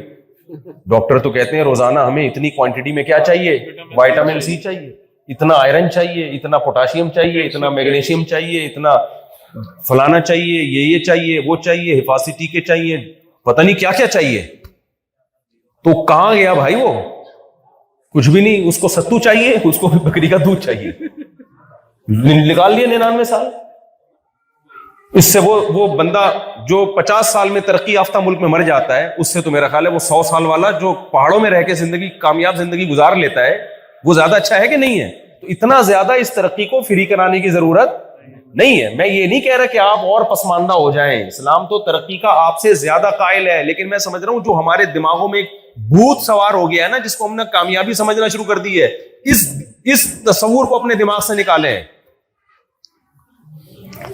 ڈاکٹر تو کہتے ہیں روزانہ ہمیں اتنی کوانٹٹی میں کیا چاہیے, وٹامن سی چاہیے, اتنا آئرن چاہیے, اتنا پوٹاشیم چاہیے, اتنا میگنیشیم چاہیے, اتنا فلانا چاہیے, یہ چاہیے, وہ چاہیے, حفاظتی ٹیکے چاہیے, پتہ نہیں کیا کیا چاہیے. تو کہاں گیا بھائی وہ؟ کچھ بھی نہیں. اس کو ستو چاہیے, اس کو بکری کا دودھ چاہیے, نکال لیے 99 سال. اس سے وہ بندہ جو 50 سال میں ترقی یافتہ ملک میں مر جاتا ہے, اس سے تو میرا خیال ہے وہ 100 سال والا جو پہاڑوں میں رہ کے کامیاب زندگی گزار لیتا ہے, وہ زیادہ اچھا ہے کہ نہیں ہے؟ تو اتنا زیادہ اس ترقی کو فری کرانے کی ضرورت نہیں ہے. میں یہ نہیں کہہ رہا کہ آپ اور پسماندہ ہو جائیں, اسلام تو ترقی کا آپ سے زیادہ قائل ہے, لیکن میں سمجھ رہا ہوں جو ہمارے دماغوں میں ایک بھوت سوار ہو گیا ہے نا, جس کو ہم نے کامیابی سمجھنا شروع کر دی ہے, اس تصور کو اپنے دماغ سے نکالیں.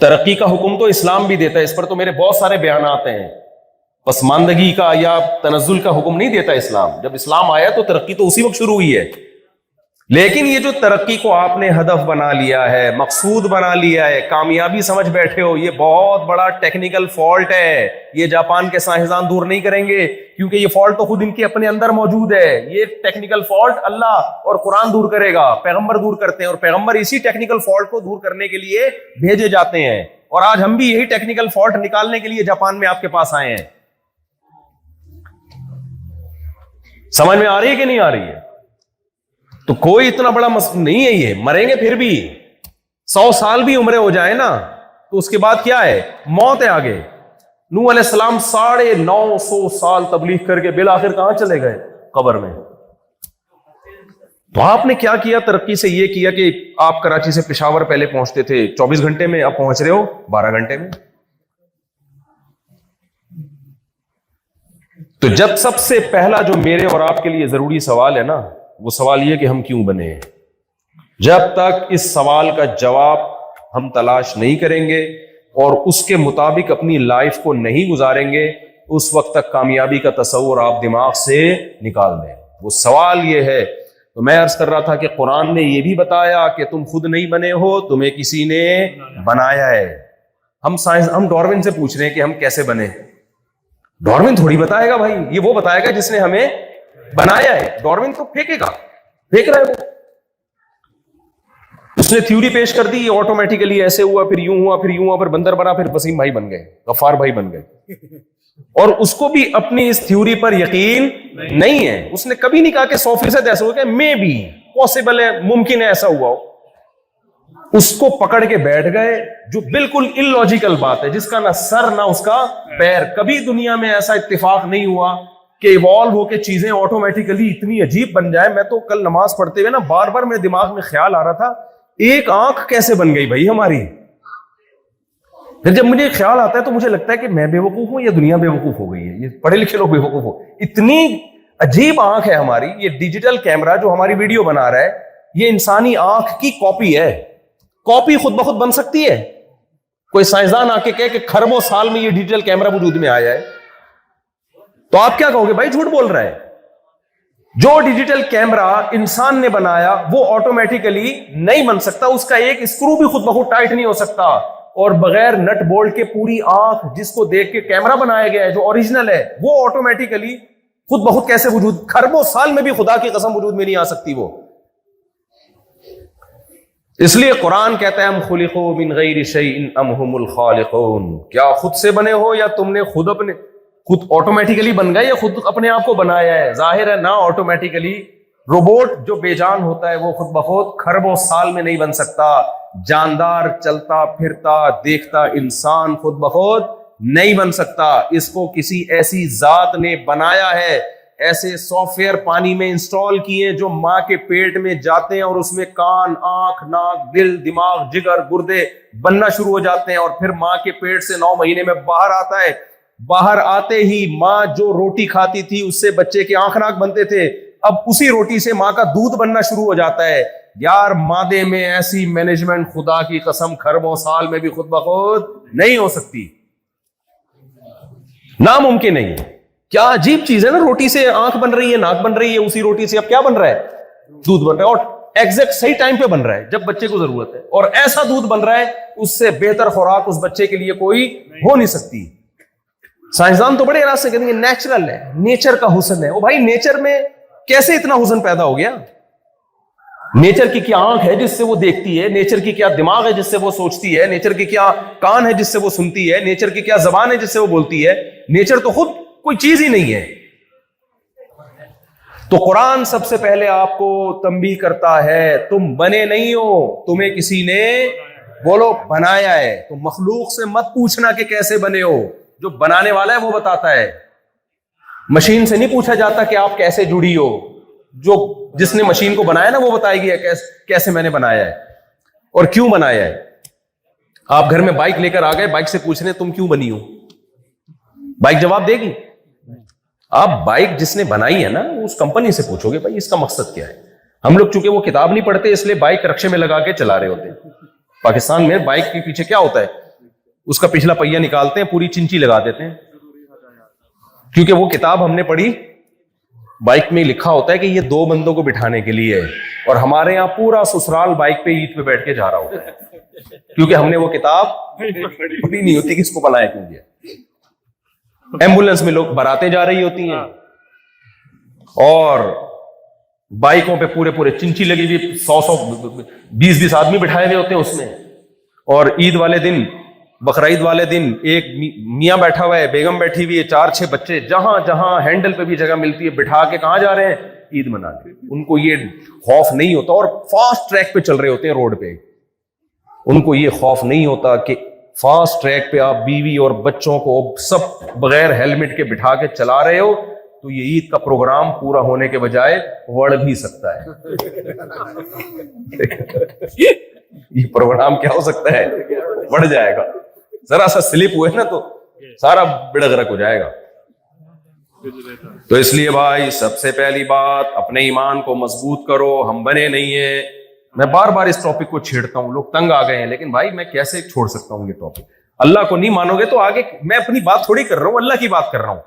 ترقی کا حکم تو اسلام بھی دیتا ہے, اس پر تو میرے بہت سارے بیانات ہیں. پسماندگی کا یا تنزل کا حکم نہیں دیتا اسلام. جب اسلام آیا تو ترقی تو اسی وقت شروع ہوئی ہے. لیکن یہ جو ترقی کو آپ نے ہدف بنا لیا ہے, مقصود بنا لیا ہے, کامیابی سمجھ بیٹھے ہو, یہ بہت بڑا ٹیکنیکل فالٹ ہے. یہ جاپان کے سائنسدان دور نہیں کریں گے, کیونکہ یہ فالٹ تو خود ان کے اپنے اندر موجود ہے. یہ ٹیکنیکل فالٹ اللہ اور قرآن دور کرے گا, پیغمبر دور کرتے ہیں, اور پیغمبر اسی ٹیکنیکل فالٹ کو دور کرنے کے لیے بھیجے جاتے ہیں. اور آج ہم بھی یہی ٹیکنیکل فالٹ نکالنے کے لیے جاپان میں آپ کے پاس آئے ہیں. سمجھ میں آ رہی ہے کہ نہیں آ رہی ہے؟ تو کوئی اتنا بڑا مسئلہ نہیں ہے. یہ مریں گے پھر بھی 100 سال بھی عمریں ہو جائیں نا, تو اس کے بعد کیا ہے؟ موت ہے آگے. نوح علیہ السلام 950 سال تبلیغ کر کے بالآخر کہاں چلے گئے؟ قبر میں. تو آپ نے کیا کیا ترقی سے؟ یہ کیا کہ آپ کراچی سے پشاور پہلے پہنچتے تھے 24 گھنٹے میں, اب پہنچ رہے ہو 12 گھنٹے میں. تو جب سب سے پہلا جو میرے اور آپ کے لیے ضروری سوال ہے نا, وہ سوال یہ کہ ہم کیوں بنے ہیں. جب تک اس سوال کا جواب ہم تلاش نہیں کریں گے اور اس کے مطابق اپنی لائف کو نہیں گزاریں گے, اس وقت تک کامیابی کا تصور آپ دماغ سے نکال دیں. وہ سوال یہ ہے. تو میں عرض کر رہا تھا کہ قرآن نے یہ بھی بتایا کہ تم خود نہیں بنے ہو, تمہیں کسی نے بنایا ہے. ہم ڈاروین سے پوچھ رہے ہیں کہ ہم کیسے بنے. ڈاروین تھوڑی بتائے گا بھائی, یہ وہ بتائے گا جس نے ہمیں بنایا ہے. ڈاروین تو پھینکے گا, پھینک رہا ہے وہ. اس نے تھیوری پیش کر دی, یہ آٹومیٹیکلی ایسے ہوا, پھر یوں ہوا, پھر یوں ہوا, پھر بندر بنا, پھر وسیم بھائی بن گئے, غفار بھائی بن گئے. اور اس کو بھی اپنی اس تھیوری پر یقین نہیں ہے. اس نے کبھی نہیں کہا کہ 100% ایسا ہو گیا, مے بی پاسبل ہے, ممکن ہے ایسا ہوا ہو. اس کو پکڑ کے بیٹھ گئے, جو بالکل ان لاجیکل بات ہے, جس کا نہ سر نہ اس کا پیر. کبھی دنیا میں ایسا اتفاق نہیں ہوا کہ ایوالو ہو کے چیزیں آٹومیٹیکلی اتنی عجیب بن جائیں. میں تو کل نماز پڑھتے ہوئے نا بار بار میرے دماغ میں خیال آ رہا تھا, ایک آنکھ کیسے بن گئی بھائی ہماری. پھر جب مجھے خیال آتا ہے تو مجھے لگتا ہے کہ میں بے وقوف ہوں یا دنیا بے وقوف ہو گئی ہے, یہ پڑھے لکھے لوگ بے وقوف ہو. اتنی عجیب آنکھ ہے ہماری. یہ ڈیجیٹل کیمرہ جو ہماری ویڈیو بنا رہا ہے, یہ انسانی آنکھ کی کاپی ہے. کاپی خود بخود بن سکتی ہے؟ کوئی سائنسدان آ کے کہے کہ خربوں سال میں یہ ڈیجیٹل کیمرہ وجود میں آیا ہے, تو آپ کیا کہو گے؟ بھائی جھوٹ بول رہا ہے. جو ڈیجیٹل کیمرہ انسان نے بنایا وہ آٹومیٹیکلی نہیں بن سکتا. اس کا ایک اسکرو بھی خود بخود ٹائٹ نہیں ہو سکتا. اور بغیر نٹ بولٹ کے پوری آنکھ جس کو دیکھ کے کیمرہ بنایا گیا ہے, جو اوریجنل ہے, وہ آٹومیٹیکلی خود بخود کیسے وجود؟ خربوں سال میں بھی خدا کی قسم وجود میں نہیں آ سکتی وہ. اس لیے قرآن کہتا ہے ہم خلقوا من غیر شیء ام هم الخالقون. کیا خود سے بنے ہو یا تم نے خود آٹومیٹیکلی بن گئے یا خود اپنے آپ کو بنایا ہے؟ ظاہر ہے نہ آٹومیٹیکلی. روبوٹ جو بے جان ہوتا ہے وہ خود بخود خربوں سال میں نہیں بن سکتا. جاندار چلتا پھرتا دیکھتا انسان خود بخود نہیں بن سکتا. اس کو کسی ایسی ذات نے بنایا ہے. ایسے سافٹ ویئر پانی میں انسٹال کیے جو ماں کے پیٹ میں جاتے ہیں اور اس میں کان, آنکھ, ناک, دل, دماغ, جگر, گردے بننا شروع ہو جاتے ہیں, اور پھر ماں کے پیٹ سے 9 مہینے میں باہر آتا ہے. باہر آتے ہی ماں جو روٹی کھاتی تھی اس سے بچے کے آنکھ ناک بنتے تھے, اب اسی روٹی سے ماں کا دودھ بننا شروع ہو جاتا ہے. یار مادے میں ایسی مینجمنٹ خدا کی قسم خربوں سال میں بھی خود بخود نہیں ہو سکتی, ناممکن نہیں ہے. کیا عجیب چیز ہے نا, روٹی سے آنکھ بن رہی ہے, ناک بن رہی ہے, اسی روٹی سے اب کیا بن رہا ہے؟ دودھ بن رہا ہے, اور ایگزیکٹ صحیح ٹائم پہ بن رہا ہے جب بچے کو ضرورت ہے, اور ایسا دودھ بن رہا ہے اس سے بہتر خوراک اس بچے کے لیے کوئی ہو نہیں سکتی. سائنسدان تو بڑے راز سے کہیں گے نیچرل ہے, نیچر کا حسن ہے. او بھائی نیچر میں کیسے اتنا حسن پیدا ہو گیا؟ نیچر کی کیا آنکھ ہے جس سے وہ دیکھتی ہے؟ نیچر کی کیا دماغ ہے جس سے وہ سوچتی ہے؟ نیچر کی کیا کان ہے جس سے وہ سنتی ہے؟ نیچر کی کیا زبان ہے جس سے وہ بولتی ہے؟ نیچر تو خود کوئی چیز ہی نہیں ہے. تو قرآن سب سے پہلے آپ کو تنبیہ کرتا ہے تم بنے نہیں ہو, تمہیں کسی نے بولو بنایا ہے. تو مخلوق سے مت پوچھنا کہ کیسے بنے ہو, جو بنانے والا ہے وہ بتاتا ہے. مشین سے نہیں پوچھا جاتا کہ آپ کیسے جڑی ہو, جو جس نے مشین کو بنایا نا وہ بتائے گی کیسے میں نے بنایا ہے اور کیوں بنایا ہے. آپ گھر میں بائک لے کر آ گئے, بائک سے پوچھ رہے تم کیوں بنی ہو, بائک جواب دے گی؟ آپ بائک جس نے بنائی ہے نا اس کمپنی سے پوچھو گے بھائی اس کا مقصد کیا ہے. ہم لوگ چونکہ وہ کتاب نہیں پڑھتے اس لیے بائک رکشے میں لگا کے چلا رہے ہوتے ہیں. پاکستان میں بائک کے پیچھے کیا ہوتا ہے, اس کا پچھلا پہیہ نکالتے ہیں, پوری چنچی لگا دیتے ہیں, کیونکہ وہ کتاب ہم نے پڑھی, بائک میں لکھا ہوتا ہے کہ یہ 2 بندوں کو بٹھانے کے لیے ہے, اور ہمارے یہاں پورا سسرال بائک پہ عید پہ بیٹھ کے جا رہا ہوتا ہے, کیونکہ ہم نے وہ کتاب پڑھی نہیں ہوتی کہ اس کو بنایا کیوں گیا. ایمبولینس میں لوگ براتیں جا رہی ہوتی ہیں اور بائکوں پہ پورے چنچی لگی ہوئی, 100 20 آدمی بٹھائے ہوئے ہوتے ہیں اس میں, اور عید والے دن, بقرعید والے دن ایک میاں بیٹھا ہوا ہے, بیگم بیٹھی ہوئی ہے, 4-6 بچے, جہاں جہاں ہینڈل پہ بھی جگہ ملتی ہے بٹھا کے کہاں جا رہے ہیں, عید منانے. ان کو یہ خوف نہیں ہوتا, اور فاسٹ ٹریک پہ چل رہے ہوتے ہیں روڈ پہ, ان کو یہ خوف نہیں ہوتا کہ فاسٹ ٹریک پہ آپ بیوی اور بچوں کو سب بغیر ہیلمٹ کے بٹھا کے چلا رہے ہو تو یہ عید کا پروگرام پورا ہونے کے بجائے بڑھ بھی سکتا ہے. یہ پروگرام کیا ہو سکتا ہے, بڑھ جائے گا. ذرا سا سلپ ہوئے نا تو سارا بڑا غرق ہو جائے گا. تو اس لیے بھائی سب سے پہلی بات اپنے ایمان کو مضبوط کرو. ہم بنے نہیں ہیں, میں بار بار اس ٹاپک کو چھیڑتا ہوں, لوگ تنگ آ گئے ہیں, لیکن بھائی میں کیسے چھوڑ سکتا ہوں یہ ٹاپک. اللہ کو نہیں مانو گے تو آگے, میں اپنی بات تھوڑی کر رہا ہوں, اللہ کی بات کر رہا ہوں.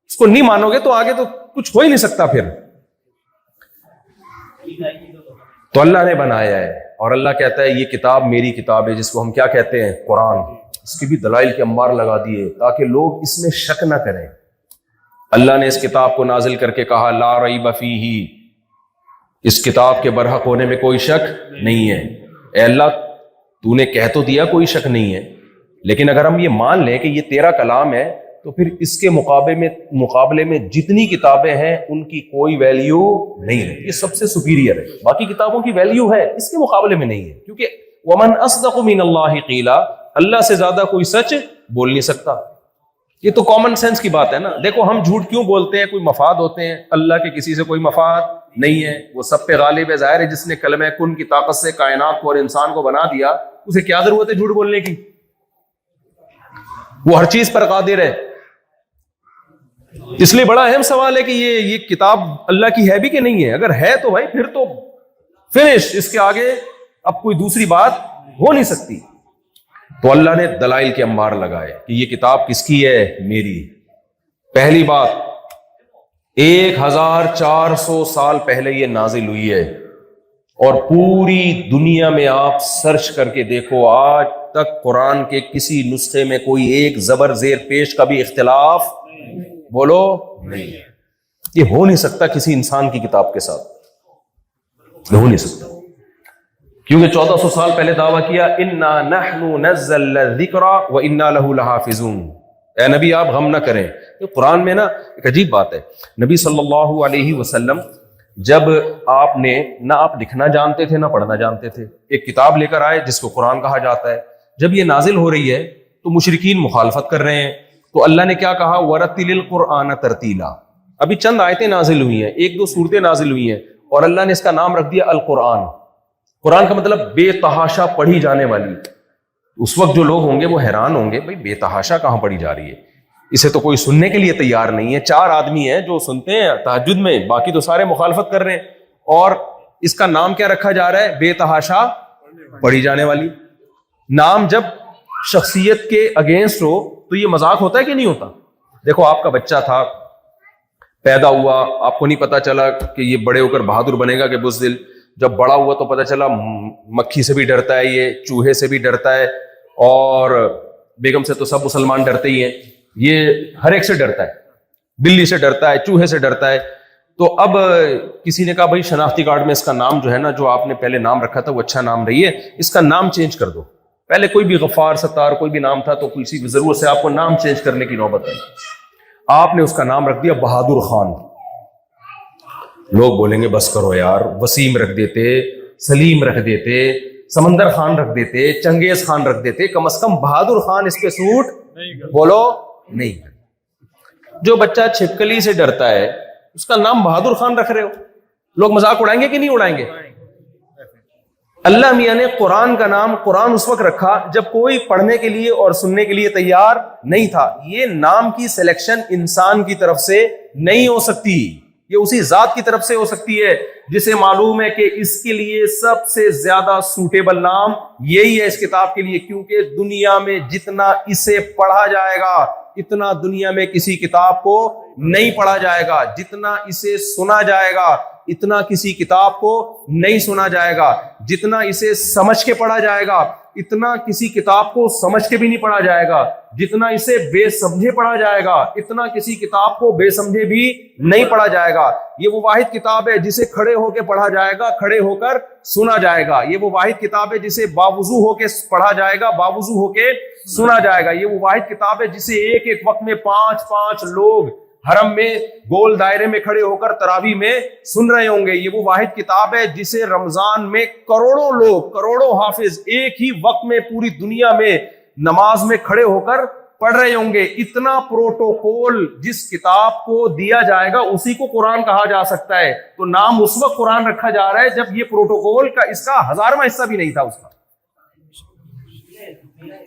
اس کو نہیں مانو گے تو آگے تو کچھ ہو ہی نہیں سکتا. پھر تو اللہ نے بنایا ہے, اور اللہ کہتا ہے یہ کتاب میری کتاب ہے, جس کو ہم کیا کہتے ہیں, قرآن. اس کی بھی دلائل کے انبار لگا دیے تاکہ لوگ اس میں شک نہ کریں. اللہ نے اس کتاب کو نازل کر کے کہا لا ریب فیہ, اس کتاب کے برحق ہونے میں کوئی شک نہیں ہے. اے اللہ تو نے کہہ تو دیا کوئی شک نہیں ہے, لیکن اگر ہم یہ مان لیں کہ یہ تیرا کلام ہے تو پھر اس کے مقابلے میں جتنی کتابیں ہیں ان کی کوئی ویلیو نہیں ہے. یہ سب سے سپیریئر ہے, باقی کتابوں کی ویلیو ہے, اس کے مقابلے میں نہیں ہے, کیونکہ ومن اصدق من اللہ قیلا, اللہ سے زیادہ کوئی سچ بول نہیں سکتا. یہ تو کامن سینس کی بات ہے نا. دیکھو ہم جھوٹ کیوں بولتے ہیں, کوئی مفاد ہوتے ہیں, اللہ کے کسی سے کوئی مفاد نہیں ہے, وہ سب پہ غالب ہے. ظاہر ہے جس نے کلمہ کن کی طاقت سے کائنات کو اور انسان کو بنا دیا, اسے کیا ضرورت ہے جھوٹ بولنے کی, وہ ہر چیز پر قادر ہے. اس لیے بڑا اہم سوال ہے کہ یہ کتاب اللہ کی ہے بھی کہ نہیں ہے. اگر ہے تو بھائی پھر تو فنش, اس کے آگے اب کوئی دوسری بات ہو نہیں سکتی. تو اللہ نے دلائل کے انبار لگائے کہ یہ کتاب کس کی ہے, میری. پہلی بات 1400 سال پہلے یہ نازل ہوئی ہے, اور پوری دنیا میں آپ سرچ کر کے دیکھو آج تک قرآن کے کسی نسخے میں کوئی ایک زبر زیر پیش کا بھی اختلاف بولو نہیں. یہ ہو نہیں سکتا کسی انسان کی کتاب کے ساتھ, یہ ہو نہیں سکتا, کیونکہ 1400 سال پہلے دعویٰ کیا انا نحن نزلنا الذکر وانا له لحافظون. اے نبی آپ غم نہ کریں. قرآن میں نا ایک عجیب بات ہے, نبی صلی اللہ علیہ وسلم جب آپ نے نہ آپ لکھنا جانتے تھے نہ پڑھنا جانتے تھے, ایک کتاب لے کر آئے جس کو قرآن کہا جاتا ہے. جب یہ نازل ہو رہی ہے تو مشرکین مخالفت کر رہے ہیں, تو اللہ نے کیا کہا ورتل القرآن ترتیلا. ابھی چند آیتیں نازل ہوئی ہیں, 1-2 سورتیں نازل ہوئی ہیں, اور اللہ نے اس کا نام رکھ دیا القرآن. قرآن کا مطلب بے تحاشا پڑھی جانے والی. اس وقت جو لوگ ہوں گے وہ حیران ہوں گے, بھائی بے تحاشا کہاں پڑھی جا رہی ہے, اسے تو کوئی سننے کے لیے تیار نہیں ہے. 4 آدمی ہیں جو سنتے ہیں تہجد میں, باقی تو سارے مخالفت کر رہے ہیں, اور اس کا نام کیا رکھا جا رہا ہے, بے تحاشا پڑھی جانے والی. نام جب شخصیت کے اگینسٹ ہو تو یہ مذاق ہوتا ہے کہ نہیں ہوتا. دیکھو آپ کا بچہ تھا, پیدا ہوا, آپ کو نہیں پتا چلا کہ یہ بڑے ہو کر بہادر بنے گا کہ بزدل. جب بڑا ہوا تو پتا چلا مکھی سے بھی ڈرتا ہے, یہ چوہے سے بھی ڈرتا ہے, اور بیگم سے تو سب مسلمان ڈرتے ہی ہیں, یہ ہر ایک سے ڈرتا ہے, بلی سے ڈرتا ہے, چوہے سے ڈرتا ہے. تو اب کسی نے کہا بھائی شناختی کارڈ میں اس کا نام جو ہے نا, جو آپ نے پہلے نام رکھا تھا وہ اچھا نام رہی ہے, اس کا نام چینج کر دو. پہلے کوئی بھی غفار, ستار کوئی بھی نام تھا, تو کسی بھی ضرورت سے آپ کو نام چینج کرنے کی نوبت آئی. آپ نے اس کا نام رکھ دیا بہادر خان. لوگ بولیں گے بس کرو یار, وسیم رکھ دیتے, سلیم رکھ دیتے, سمندر خان رکھ دیتے, چنگیز خان رکھ دیتے, کم از کم بہادر خان اس پہ سوٹ بولو نہیں. جو بچہ چھپکلی سے ڈرتا ہے اس کا نام بہادر خان رکھ رہے ہو, لوگ مذاق اڑائیں گے کہ نہیں اڑائیں گے؟ اللہ میاں نے قرآن کا نام قرآن اس وقت رکھا جب کوئی پڑھنے کے لیے اور سننے کے لیے تیار نہیں تھا. یہ نام کی سلیکشن انسان کی طرف سے نہیں ہو سکتی, یہ اسی ذات کی طرف سے ہو سکتی ہے جسے معلوم ہے کہ اس کے لیے سب سے زیادہ سوٹیبل نام یہی ہے اس کتاب کے لیے, کیونکہ دنیا میں جتنا اسے پڑھا جائے گا اتنا دنیا میں کسی کتاب کو نہیں پڑھا جائے گا, جتنا اسے سنا جائے گا اتنا کسی کتاب کو نہیں سنا جائے گا, جتنا اسے سمجھ کے پڑھا جائے گا اتنا کسی کتاب کو سمجھ کے بھی نہیں پڑھا جائے گا, جتنا اسے بے سمجھے پڑھا جائے گا اتنا کسی کتاب کو بے سمجھے بھی نہیں پڑھا جائے گا. یہ وہ واحد کتاب ہے جسے کھڑے ہو کے پڑھا جائے گا, کھڑے ہو کر سنا جائے گا. یہ وہ واحد کتاب ہے جسے باوضو ہو کے پڑھا جائے گا, باوضو ہو کے سنا جائے گا. یہ وہ واحد کتاب ہے جسے ایک ایک وقت میں 5 لوگ حرم میں گول دائرے میں کھڑے ہو کر تراویح میں سن رہے ہوں گے. یہ وہ واحد کتاب ہے جسے رمضان میں کروڑوں لوگ, کروڑوں حافظ ایک ہی وقت میں پوری دنیا میں نماز میں کھڑے ہو کر پڑھ رہے ہوں گے. اتنا پروٹوکول جس کتاب کو دیا جائے گا اسی کو قرآن کہا جا سکتا ہے. تو نام اس وقت قرآن رکھا جا رہا ہے جب یہ پروٹوکول کا اس کا 1000واں حصہ بھی نہیں تھا اس کا.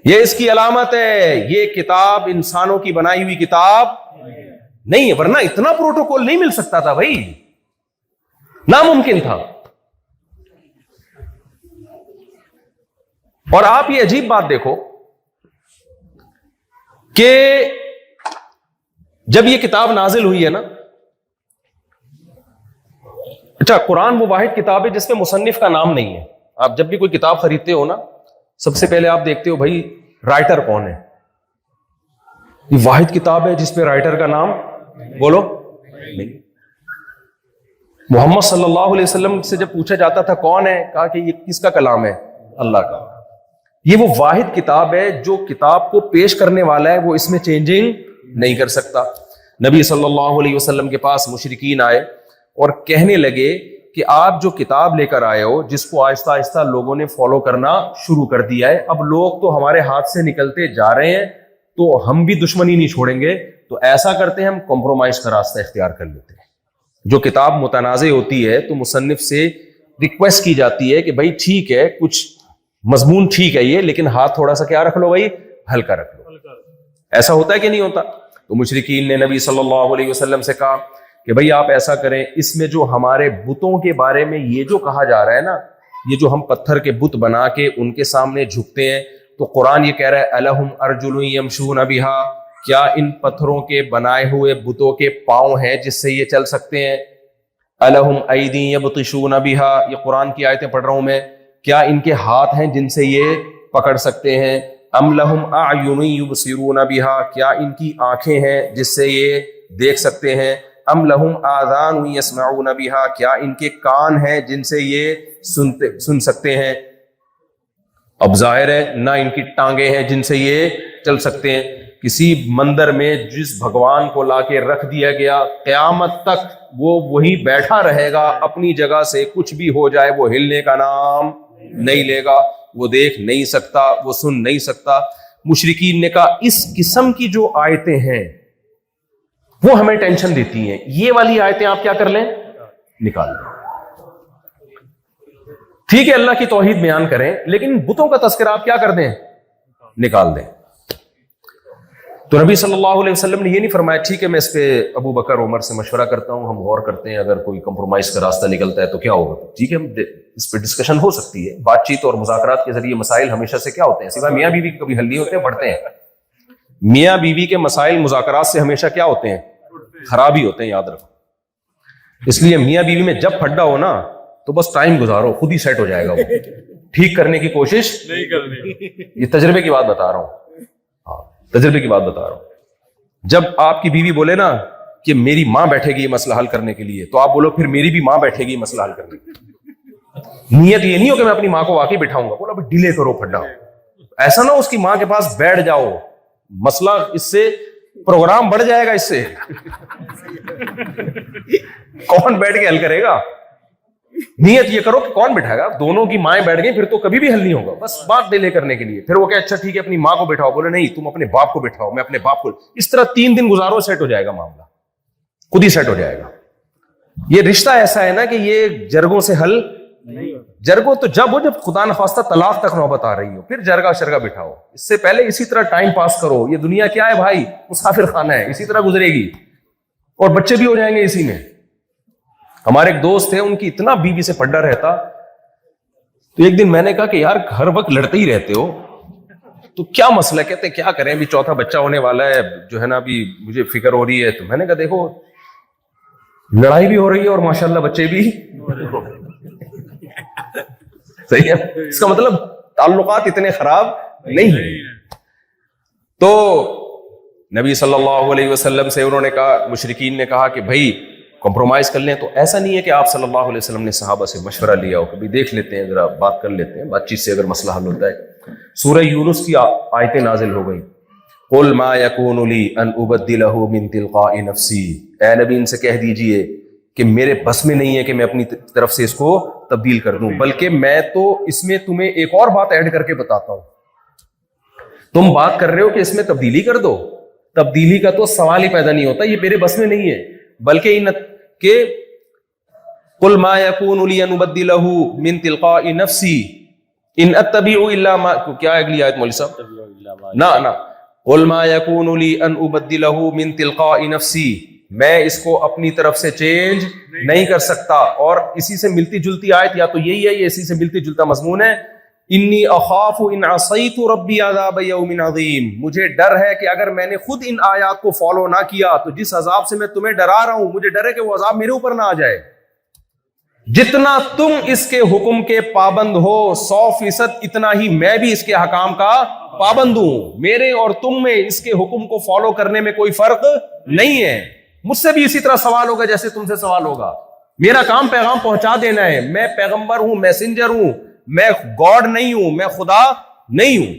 یہ اس کی علامت ہے, یہ کتاب انسانوں کی بنائی ہوئی کتاب نہیں ہے, ورنہ اتنا پروٹوکول نہیں مل سکتا تھا بھائی, ناممکن تھا. اور آپ یہ عجیب بات دیکھو کہ جب یہ کتاب نازل ہوئی ہے نا, اچھا قرآن وہ واحد کتاب ہے جس میں مصنف کا نام نہیں ہے. آپ جب بھی کوئی کتاب خریدتے ہو نا, سب سے پہلے آپ دیکھتے ہو بھائی رائٹر کون ہے. یہ واحد کتاب ہے جس پہ رائٹر کا نام بولو نہیں. محمد صلی اللہ علیہ وسلم سے جب پوچھا جاتا تھا کون ہے, کہا کہ یہ کس کا کلام ہے, اللہ کا. یہ وہ واحد کتاب ہے جو کتاب کو پیش کرنے والا ہے وہ اس میں چینجنگ نہیں کر سکتا. نبی صلی اللہ علیہ وسلم کے پاس مشرکین آئے اور کہنے لگے کہ آپ جو کتاب لے کر آئے ہو جس کو آہستہ آہستہ لوگوں نے فالو کرنا شروع کر دیا ہے, اب لوگ تو ہمارے ہاتھ سے نکلتے جا رہے ہیں تو ہم بھی دشمنی نہیں چھوڑیں گے, تو ایسا کرتے ہیں ہم کمپرومائز کا راستہ اختیار کر لیتے ہیں. جو کتاب متنازع ہوتی ہے تو مصنف سے ریکویسٹ کی جاتی ہے کہ بھائی ٹھیک ہے کچھ مضمون ٹھیک ہے یہ, لیکن ہاتھ تھوڑا سا کیا رکھ لو بھائی, ہلکا رکھ لو. ایسا ہوتا ہے کہ نہیں ہوتا؟ تو مشرکین نے نبی صلی اللہ علیہ وسلم سے کہا کہ بھئی آپ ایسا کریں, اس میں جو ہمارے بتوں کے بارے میں یہ جو کہا جا رہا ہے نا, یہ جو ہم پتھر کے بت بنا کے ان کے سامنے جھکتے ہیں, تو قرآن یہ کہہ رہا ہے الہم ارجل یمشون بہا, کیا ان پتھروں کے بنائے ہوئے بتوں کے پاؤں ہیں جس سے یہ چل سکتے ہیں؟ الہم ایدی یبطشون بہا, یہ قرآن کی آیتیں پڑھ رہا ہوں میں, کیا ان کے ہاتھ ہیں جن سے یہ پکڑ سکتے ہیں؟ ام لہم اعین یبصرون بہا, کیا ان کی آنکھیں ہیں جس سے یہ دیکھ سکتے ہیں؟ ام لہم آذان یسمعون بہا, کیا ان کے کان ہیں جن سے یہ سن سکتے ہیں؟ اب ظاہر ہے نہ ان کی ٹانگیں ہیں جن سے یہ چل سکتے ہیں. کسی مندر میں جس بھگوان کو لا کے رکھ دیا گیا, قیامت تک وہ وہی بیٹھا رہے گا اپنی جگہ سے, کچھ بھی ہو جائے وہ ہلنے کا نام نہیں لے گا, وہ دیکھ نہیں سکتا, وہ سن نہیں سکتا. مشرکین نے کہا اس قسم کی جو آیتیں ہیں وہ ہمیں ٹینشن دیتی ہیں, یہ والی آیتیں آپ کیا کر لیں, نکال لیں. ٹھیک ہے اللہ کی توحید بیان کریں, لیکن بتوں کا تذکرہ آپ کیا کر دیں, نکال دیں. تو نبی صلی اللہ علیہ وسلم نے یہ نہیں فرمایا ٹھیک ہے میں اس پہ ابو بکر عمر سے مشورہ کرتا ہوں, ہم غور کرتے ہیں, اگر کوئی کمپرومائز کا راستہ نکلتا ہے تو کیا ہوگا, ٹھیک ہے اس پہ ڈسکشن ہو سکتی ہے. بات چیت اور مذاکرات کے ذریعے مسائل ہمیشہ سے کیا ہوتے ہیں, سوائے میاں بیوی کے کبھی حل نہیں ہوتے ہیں, بڑھتے ہیں. میاں بیوی کے مسائل مذاکرات سے ہمیشہ کیا ہوتے ہیں, خراب ہی ہوتے ہیں, یاد رکھو. اس لیے میاں بیوی میں جب پھڈا ہو نا تو بس ٹائم گزارو, خود ہی سیٹ ہو جائے گا, وہ ٹھیک کرنے کی کوشش نہیں کرنی. یہ تجربے کی بات بتا رہا ہوں, ہاں تجربے کی بات بتا رہا ہوں. جب آپ کی بیوی بولے نا کہ میری ماں بیٹھے گی یہ مسئلہ حل کرنے کے لیے, تو آپ بولو پھر میری بھی ماں بیٹھے گی یہ مسئلہ حل کرنے کے لیے. نیت یہ نہیں ہو کہ میں اپنی ماں کو واقعی بٹھاؤں گا, بولا ابھی ڈیلے کرو پھڈا, ایسا نہ اس کی ماں کے پاس بیٹھ جاؤ, مسئلہ اس سے پروگرام بڑھ جائے گا, اس سے کون بیٹھ کے حل کرے گا. نیت یہ کرو کہ کون بٹھائے گا, دونوں کی مائیں بیٹھ گئی پھر تو کبھی بھی حل نہیں ہوگا, بس بات ڈیلے کرنے کے لیے. پھر وہ کہ اچھا ٹھیک ہے اپنی ماں کو بٹھاؤ, بولے نہیں تم اپنے باپ کو بٹھاؤ, میں اپنے باپ کو. اس طرح 3 دن گزارو, سیٹ ہو جائے گا معاملہ, خود ہی سیٹ ہو جائے گا. یہ رشتہ ایسا ہے نا کہ یہ جرگوں سے حل جرگو تو جب خدا نخواستہ طلاق تک نوبت آ رہی ہو پھر جرگا شرگا بٹھاؤ، اس سے پہلے اسی طرح ٹائم پاس کرو. یہ دنیا کیا ہے بھائی؟ مسافر خانہ ہے، اسی طرح گزرے گی اور بچے بھی ہو جائیں گے اسی میں. ہمارے ایک دوست تھے، ان کی اتنا بیوی سے پڈا رہتا، تو ایک دن میں نے کہا کہ یار ہر وقت لڑتے ہی رہتے ہو تو کیا مسئلہ؟ کہتے کیا کریں، ابھی چوتھا بچہ ہونے والا ہے جو ہے نا، ابھی مجھے فکر ہو رہی ہے. تو میں نے کہا دیکھو لڑائی بھی ہو رہی ہے اور ماشاءاللہ بچے بھی صحیح ہے، اس کا مطلب تعلقات اتنے خراب نہیں ہیں. تو نبی صلی اللہ علیہ وسلم سے انہوں نے کہا، مشرکین نے کہا کہ بھائی کمپرومائز کر لیں. تو ایسا نہیں ہے کہ آپ صلی اللہ علیہ وسلم نے صحابہ سے مشورہ لیا ہو، کبھی دیکھ لیتے ہیں، ذرا بات کر لیتے ہیں، بات چیت سے اگر مسئلہ حل ہوتا ہے. سورہ یونس کی آیتیں نازل ہو گئی. قل ما یکون لی ان ابدلہ من تلقاء نفسی، اے نبی ان سے کہہ دیجئے کہ میرے بس میں نہیں ہے کہ میں اپنی طرف سے اس کو تبدیل کر دوں، بلکہ میں تو اس میں تمہیں ایک اور بات ایڈ کر کے بتاتا ہوں. تم بات کر رہے ہو کہ اس میں تبدیلی کر دو، تبدیلی کا تو سوال ہی پیدا نہیں ہوتا، یہ میرے بس میں نہیں ہے. بلکہ کہ قل ما یکون لی ان ابدلہ من تلقاء نفسی ان اتبع الا ما، کیا اگلی آیت مولوی صاحب؟ نہ قل ما یکون لی ان ابدلہ من تلقاء نفسی، میں اس کو اپنی طرف سے چینج نہیں کر سکتا. اور اسی سے ملتی جلتی آیت یا تو یہی ہے، یہ اسی سے ملتی جلتا مضمون ہے. انی اخاف ان عصیت ربی عذاب یوم عظیم، مجھے ڈر ہے کہ اگر میں نے خود ان آیات کو فالو نہ کیا تو جس عذاب سے میں تمہیں ڈرا رہا ہوں، مجھے ڈر ہے کہ وہ عذاب میرے اوپر نہ آ جائے. جتنا تم اس کے حکم کے پابند ہو 100% اتنا ہی میں بھی اس کے حکام کا پابند ہوں. میرے اور تم میں اس کے حکم کو فالو کرنے میں کوئی فرق نہیں ہے. مجھ سے بھی اسی طرح سوال ہوگا جیسے تم سے سوال ہوگا. میرا کام پیغام پہنچا دینا ہے. میں پیغمبر ہوں، میسنجر ہوں، میں گاڈ نہیں ہوں، میں خدا نہیں ہوں.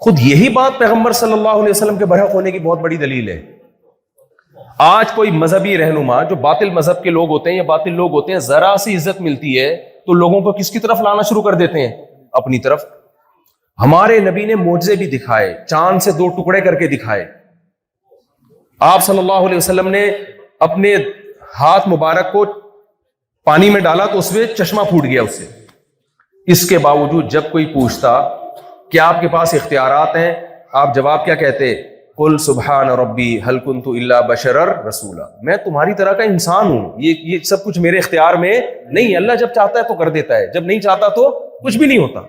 خود یہی بات پیغمبر صلی اللہ علیہ وسلم کے برحق ہونے کی بہت بڑی دلیل ہے. آج کوئی مذہبی رہنما جو باطل مذہب کے لوگ ہوتے ہیں یا باطل لوگ ہوتے ہیں، ذرا سی عزت ملتی ہے تو لوگوں کو کس کی طرف لانا شروع کر دیتے ہیں؟ اپنی طرف. ہمارے نبی نے معجزے بھی دکھائے، چاند سے 2 ٹکڑے کر کے دکھائے. آپ صلی اللہ علیہ وسلم نے اپنے ہاتھ مبارک کو پانی میں ڈالا تو اس میں چشمہ پھوٹ گیا اس سے. اس کے باوجود جب کوئی پوچھتا کہ آپ کے پاس اختیارات ہیں، آپ جواب کیا کہتے؟ قل سبحان ربی هل كنت الا بشرا رسولا، میں تمہاری طرح کا انسان ہوں، یہ سب کچھ میرے اختیار میں نہیں ہے. اللہ جب چاہتا ہے تو کر دیتا ہے، جب نہیں چاہتا تو کچھ بھی نہیں ہوتا.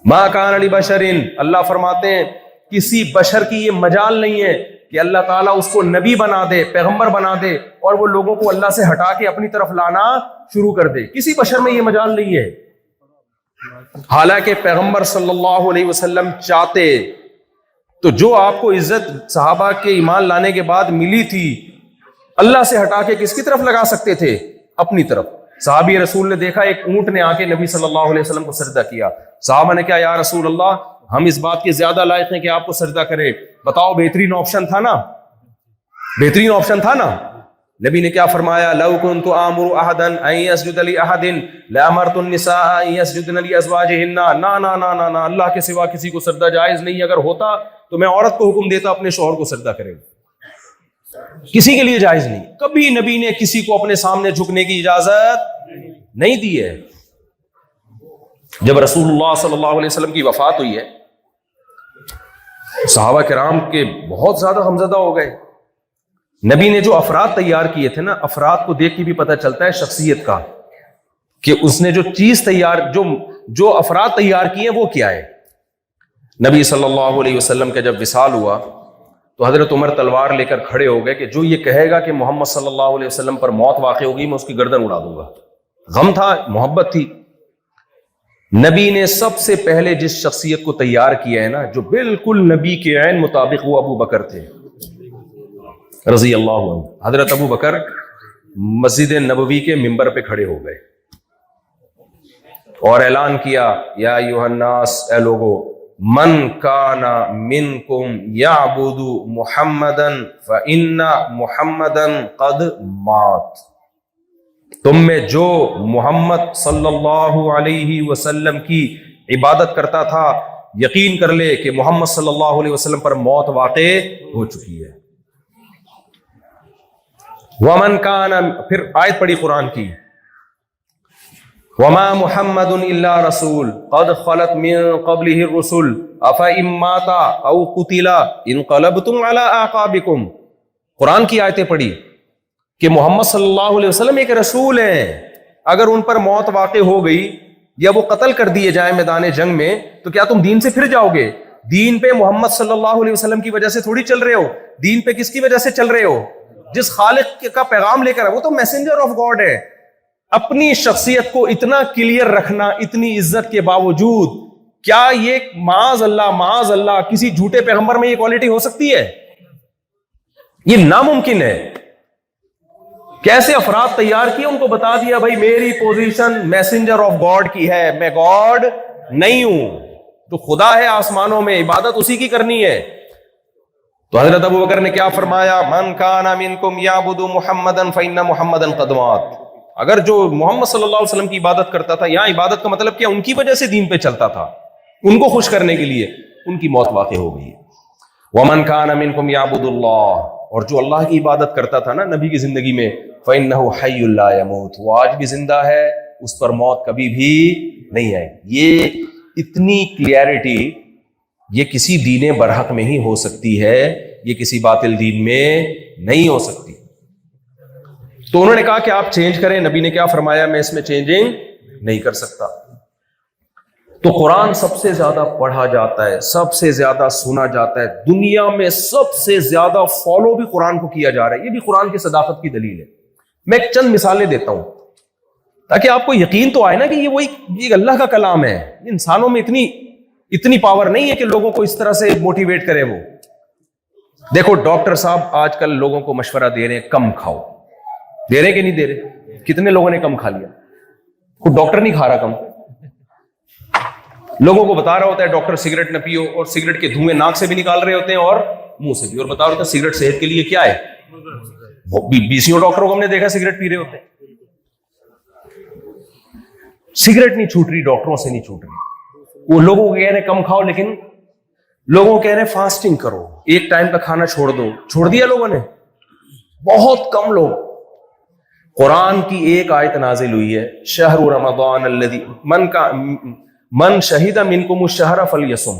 ما کان لبشر، اللہ فرماتے ہیں کسی بشر کی یہ مجال نہیں ہے کہ اللہ تعالیٰ اس کو نبی بنا دے، پیغمبر بنا دے اور وہ لوگوں کو اللہ سے ہٹا کے اپنی طرف لانا شروع کر دے. کسی بشر میں یہ مجال نہیں ہے. حالانکہ پیغمبر صلی اللہ علیہ وسلم چاہتے تو جو آپ کو عزت صحابہ کے ایمان لانے کے بعد ملی تھی، اللہ سے ہٹا کے کس کی طرف لگا سکتے تھے؟ اپنی طرف. صحابی رسول نے دیکھا ایک اونٹ نے آ کے نبی صلی اللہ علیہ وسلم کو سجدہ کیا. صحابہ نے کہا یا رسول اللہ، ہم اس بات کے زیادہ لائق ہیں کہ آپ کو سجدہ کرے، بتاؤ بہترین آپشن تھا نا؟ بہترین آپشن تھا نا؟ نبی نے کیا فرمایا؟ لو كنت آمر احدا ان يسجد لاحد لامرت النساء ان يسجدن لازواجهن. نا اللہ کے سوا کسی کو سجدہ جائز نہیں. اگر ہوتا تو میں عورت کو حکم دیتا اپنے شوہر کو سجدہ کرے. کسی کے لیے جائز نہیں. کبھی نبی نے کسی کو اپنے سامنے جھکنے کی اجازت نہیں دی ہے. جب رسول اللہ صلی اللہ علیہ وسلم کی وفات ہوئی ہے، صحابہ کرام کے بہت زیادہ غمزدہ ہو گئے. نبی نے جو افراد تیار کیے تھے نا، افراد کو دیکھ کے بھی پتہ چلتا ہے شخصیت کا کہ اس نے جو چیز تیار، جو افراد تیار کیے وہ کیا ہے. نبی صلی اللہ علیہ وسلم کا جب وصال ہوا تو حضرت عمر تلوار لے کر کھڑے ہو گئے کہ جو یہ کہے گا کہ محمد صلی اللہ علیہ وسلم پر موت واقع ہوگی میں اس کی گردن اڑا دوں گا. غم تھا، محبت تھی. نبی نے سب سے پہلے جس شخصیت کو تیار کیا ہے نا، جو بالکل نبی کے عین مطابق، وہ ابو بکر تھے رضی اللہ عنہ. حضرت ابو بکر مسجد نبوی کے ممبر پہ کھڑے ہو گئے اور اعلان کیا یا ایھا الناس، اے لوگو، من کان منکم یعبد محمدا فإن محمدا قد مات. تم میں جو محمد صلی اللہ علیہ وسلم کی عبادت کرتا تھا، یقین کر لے کہ محمد صلی اللہ علیہ وسلم پر موت واقع ہو چکی ہے. ومن کان، پھر آیت پڑھی قرآن کی، وما محمد الا رسول قد خلت من قبله الرسل افإن مات او قتل انقلبتم على اعقابكم. قرآن کی آیتیں پڑھی کہ محمد صلی اللہ علیہ وسلم ایک رسول ہیں، اگر ان پر موت واقع ہو گئی یا وہ قتل کر دیے جائیں میدان جنگ میں تو کیا تم دین سے پھر جاؤ گے؟ دین پہ محمد صلی اللہ علیہ وسلم کی وجہ سے تھوڑی چل رہے ہو، دین پہ کس کی وجہ سے چل رہے ہو؟ جس خالق کا پیغام لے کر وہ تو میسنجر آف گاڈ ہے. اپنی شخصیت کو اتنا کلیئر رکھنا اتنی عزت کے باوجود، کیا یہ معاذ اللہ کسی جھوٹے پیغمبر میں یہ کوالٹی ہو سکتی ہے؟ یہ ناممکن ہے. کیسے افراد تیار کیے، ان کو بتا دیا بھائی میری پوزیشن میسنجر آف گاڈ کی ہے، میں گاڈ نہیں ہوں، تو خدا ہے آسمانوں میں، عبادت اسی کی کرنی ہے. تو حضرت ابو بکر نے کیا فرمایا؟ من کان منکم یعبد محمدا فإن محمدا قد مات. اگر جو محمد صلی اللہ علیہ وسلم کی عبادت کرتا تھا، یہاں عبادت کا مطلب کیا؟ ان کی وجہ سے دین پہ چلتا تھا، ان کو خوش کرنے کے لیے، ان کی موت واقع ہو گئی. ومن کان منکم یعبد اللہ، اور جو اللہ کی عبادت کرتا تھا نا نبی کی زندگی میں، فإنہ حی لا یموت، وہ آج بھی زندہ ہے، اس پر موت کبھی بھی نہیں آئے. یہ اتنی کلیئرٹی یہ کسی دین برحق میں ہی ہو سکتی ہے، یہ کسی باطل دین میں نہیں ہو سکتی. تو انہوں نے کہا کہ آپ چینج کریں. نبی نے کیا فرمایا؟ میں اس میں چینجنگ نہیں کر سکتا. تو قرآن سب سے زیادہ پڑھا جاتا ہے، سب سے زیادہ سنا جاتا ہے، دنیا میں سب سے زیادہ فالو بھی قرآن کو کیا جا رہا ہے. یہ بھی قرآن کی صداقت کی دلیل ہے. میں ایک چند مثالیں دیتا ہوں تاکہ آپ کو یقین تو آئے نا کہ یہ اللہ کا کلام ہے. انسانوں میں اتنی پاور نہیں ہے کہ لوگوں کو اس طرح سے موٹیویٹ کرے. وہ دیکھو ڈاکٹر صاحب آج کل لوگوں کو مشورہ دے رہے ہیں کم کھاؤ، دے رہے کہ نہیں دے رہے؟ کتنے لوگوں نے کم کھا لیا؟ کوئی ڈاکٹر نہیں کھا رہا کم، لوگوں کو بتا رہا ہوتا ہے ڈاکٹر سگریٹ نہ پیو، اور سگریٹ کے دھوئیں ناک سے بھی نکال رہے ہوتے ہیں اور منہ سے بھی، اور بتا رہا ہوتا ہے سگریٹ صحت کے لیے کیا ہے. بیسیوں ڈاکٹروں کو ہم نے دیکھا سگریٹ پی رہے ہوتے ہیں. سگریٹ نہیں چھوٹ رہی، ڈاکٹروں سے نہیں چھوٹ رہی. وہ لوگوں کو کہہ رہے کم کھاؤ، لیکن لوگوں کو کہہ رہے فاسٹنگ کرو، ایک ٹائم کا کھانا چھوڑ دو. چھوڑ دیا لوگوں نے؟ بہت کم لوگ. قرآن کی ایک آیت نازل ہوئی ہے، شہر رمضان الذی من شہید منکم الشہر فلیصم.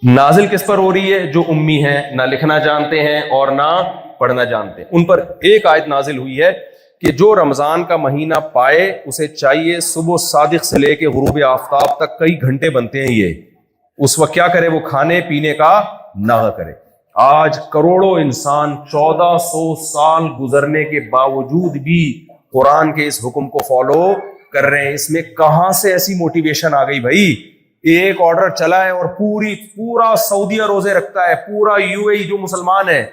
نازل کس پر ہو رہی ہے؟ جو امی ہیں، نہ لکھنا جانتے ہیں اور نہ پڑھنا جانتے ہیں. ان پر ایک آیت نازل ہوئی ہے کہ جو رمضان کا مہینہ پائے اسے چاہیے صبح صادق سے لے کے غروب آفتاب تک کئی گھنٹے بنتے ہیں یہ، اس وقت کیا کرے؟ وہ کھانے پینے کا نہ کرے. آج کروڑوں انسان 1400 سال گزرنے کے باوجود بھی قرآن کے اس حکم کو فالو کر رہے ہیں. اس میں کہاں سے ایسی موٹیویشن آ گئی بھائی؟ ایک آرڈر چلا ہے اور پورا سعودیہ روزے رکھتا ہے، پورا یو اے ای جو مسلمان ہے،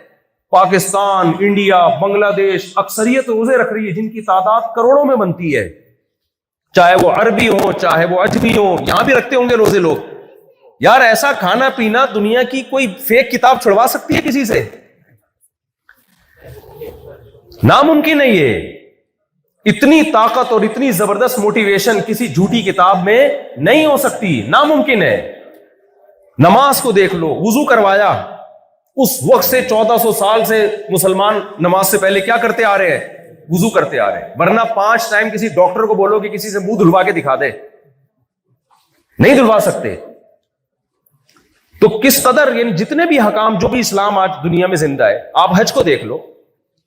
پاکستان، انڈیا، بنگلہ دیش، اکثریت روزے رکھ رہی ہے جن کی تعداد کروڑوں میں بنتی ہے، چاہے وہ عربی ہو چاہے وہ اجمی ہو. یہاں بھی رکھتے ہوں گے روزے لوگ. یار ایسا کھانا پینا دنیا کی کوئی فیک کتاب چھڑوا سکتی ہے کسی سے؟ ناممکن ہے. یہ اتنی طاقت اور اتنی زبردست موٹیویشن کسی جھوٹی کتاب میں نہیں ہو سکتی، ناممکن ہے. نماز کو دیکھ لو، وضو کروایا، اس وقت سے 1400 سال سے مسلمان نماز سے پہلے کیا کرتے آ رہے ہیں؟ وضو کرتے آ رہے ہیں. ورنہ 5 ٹائم کسی ڈاکٹر کو بولو کہ کسی سے منہ دھلوا کے دکھا دے، نہیں دھلوا سکتے. تو کس قدر، یعنی جتنے بھی حکام، جو بھی اسلام آج دنیا میں زندہ ہے، آپ حج کو دیکھ لو،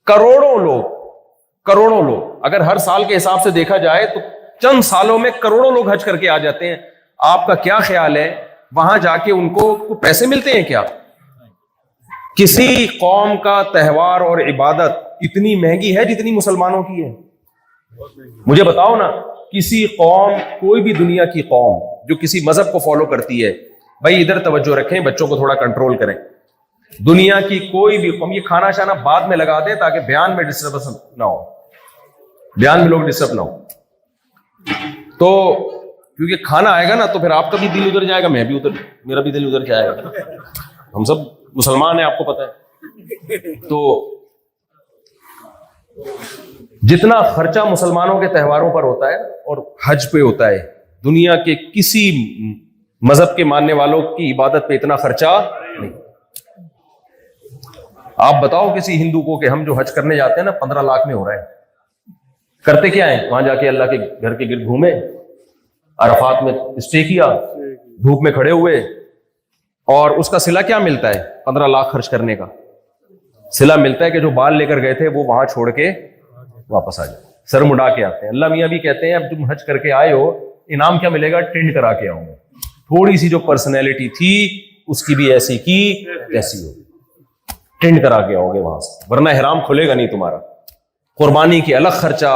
کروڑوں لوگ اگر ہر سال کے حساب سے دیکھا جائے تو چند سالوں میں کروڑوں لوگ حج کر کے آ جاتے ہیں. آپ کا کیا خیال ہے وہاں جا کے ان کو پیسے ملتے ہیں کیا؟ کسی قوم کا تہوار اور عبادت اتنی مہنگی ہے جتنی مسلمانوں کی ہے؟ مجھے بتاؤ نا. کسی قوم، کوئی بھی دنیا کی قوم جو کسی مذہب کو فالو کرتی ہے، بھائی ادھر توجہ رکھیں، بچوں کو تھوڑا کنٹرول کریں. دنیا کی کوئی بھی قوم، یہ کھانا شانا بعد میں لگا دیں تاکہ بیان میں ڈسٹربنس نہ ہو، بیان میں لوگ ڈسٹرب نہ ہو. تو کیونکہ کھانا آئے گا نا تو پھر آپ کا بھی دل ادھر جائے گا، میں بھی ادھر، میرا بھی دل ادھر جائے گا. ہم سب مسلمان ہیں، آپ کو پتہ ہے. تو جتنا خرچہ مسلمانوں کے تہواروں پر ہوتا ہے اور حج پہ ہوتا ہے، دنیا کے کسی مذہب کے ماننے والوں کی عبادت پہ اتنا خرچہ نہیں. آپ بتاؤ کسی ہندو کو کہ ہم جو حج کرنے جاتے ہیں نا 15 لاکھ میں ہو رہا ہے. کرتے کیا ہیں وہاں جا کے اللہ کے گھر کے گرد گھومے, عرفات میں اسٹے کیا, دھوپ میں کھڑے ہوئے, اور اس کا صلہ کیا ملتا ہے؟ 15 لاکھ خرچ کرنے کا صلہ ملتا ہے کہ جو بال لے کر گئے تھے وہ وہاں چھوڑ کے واپس آ جائے, سر مڈا کے آتے ہیں. اللہ میاں بھی کہتے ہیں اب تم حج کر کے آئے ہو, انعام کیا ملے گا؟ ٹینڈ کرا کے آؤں گا. تھوڑی سی جو پرسنالٹی تھی اس کی بھی ایسی کی کیسی ہو, ٹینڈ کرا کے آؤ گے وہاں سے, ورنہ احرام کھلے گا نہیں تمہارا. قربانی کے الگ خرچہ,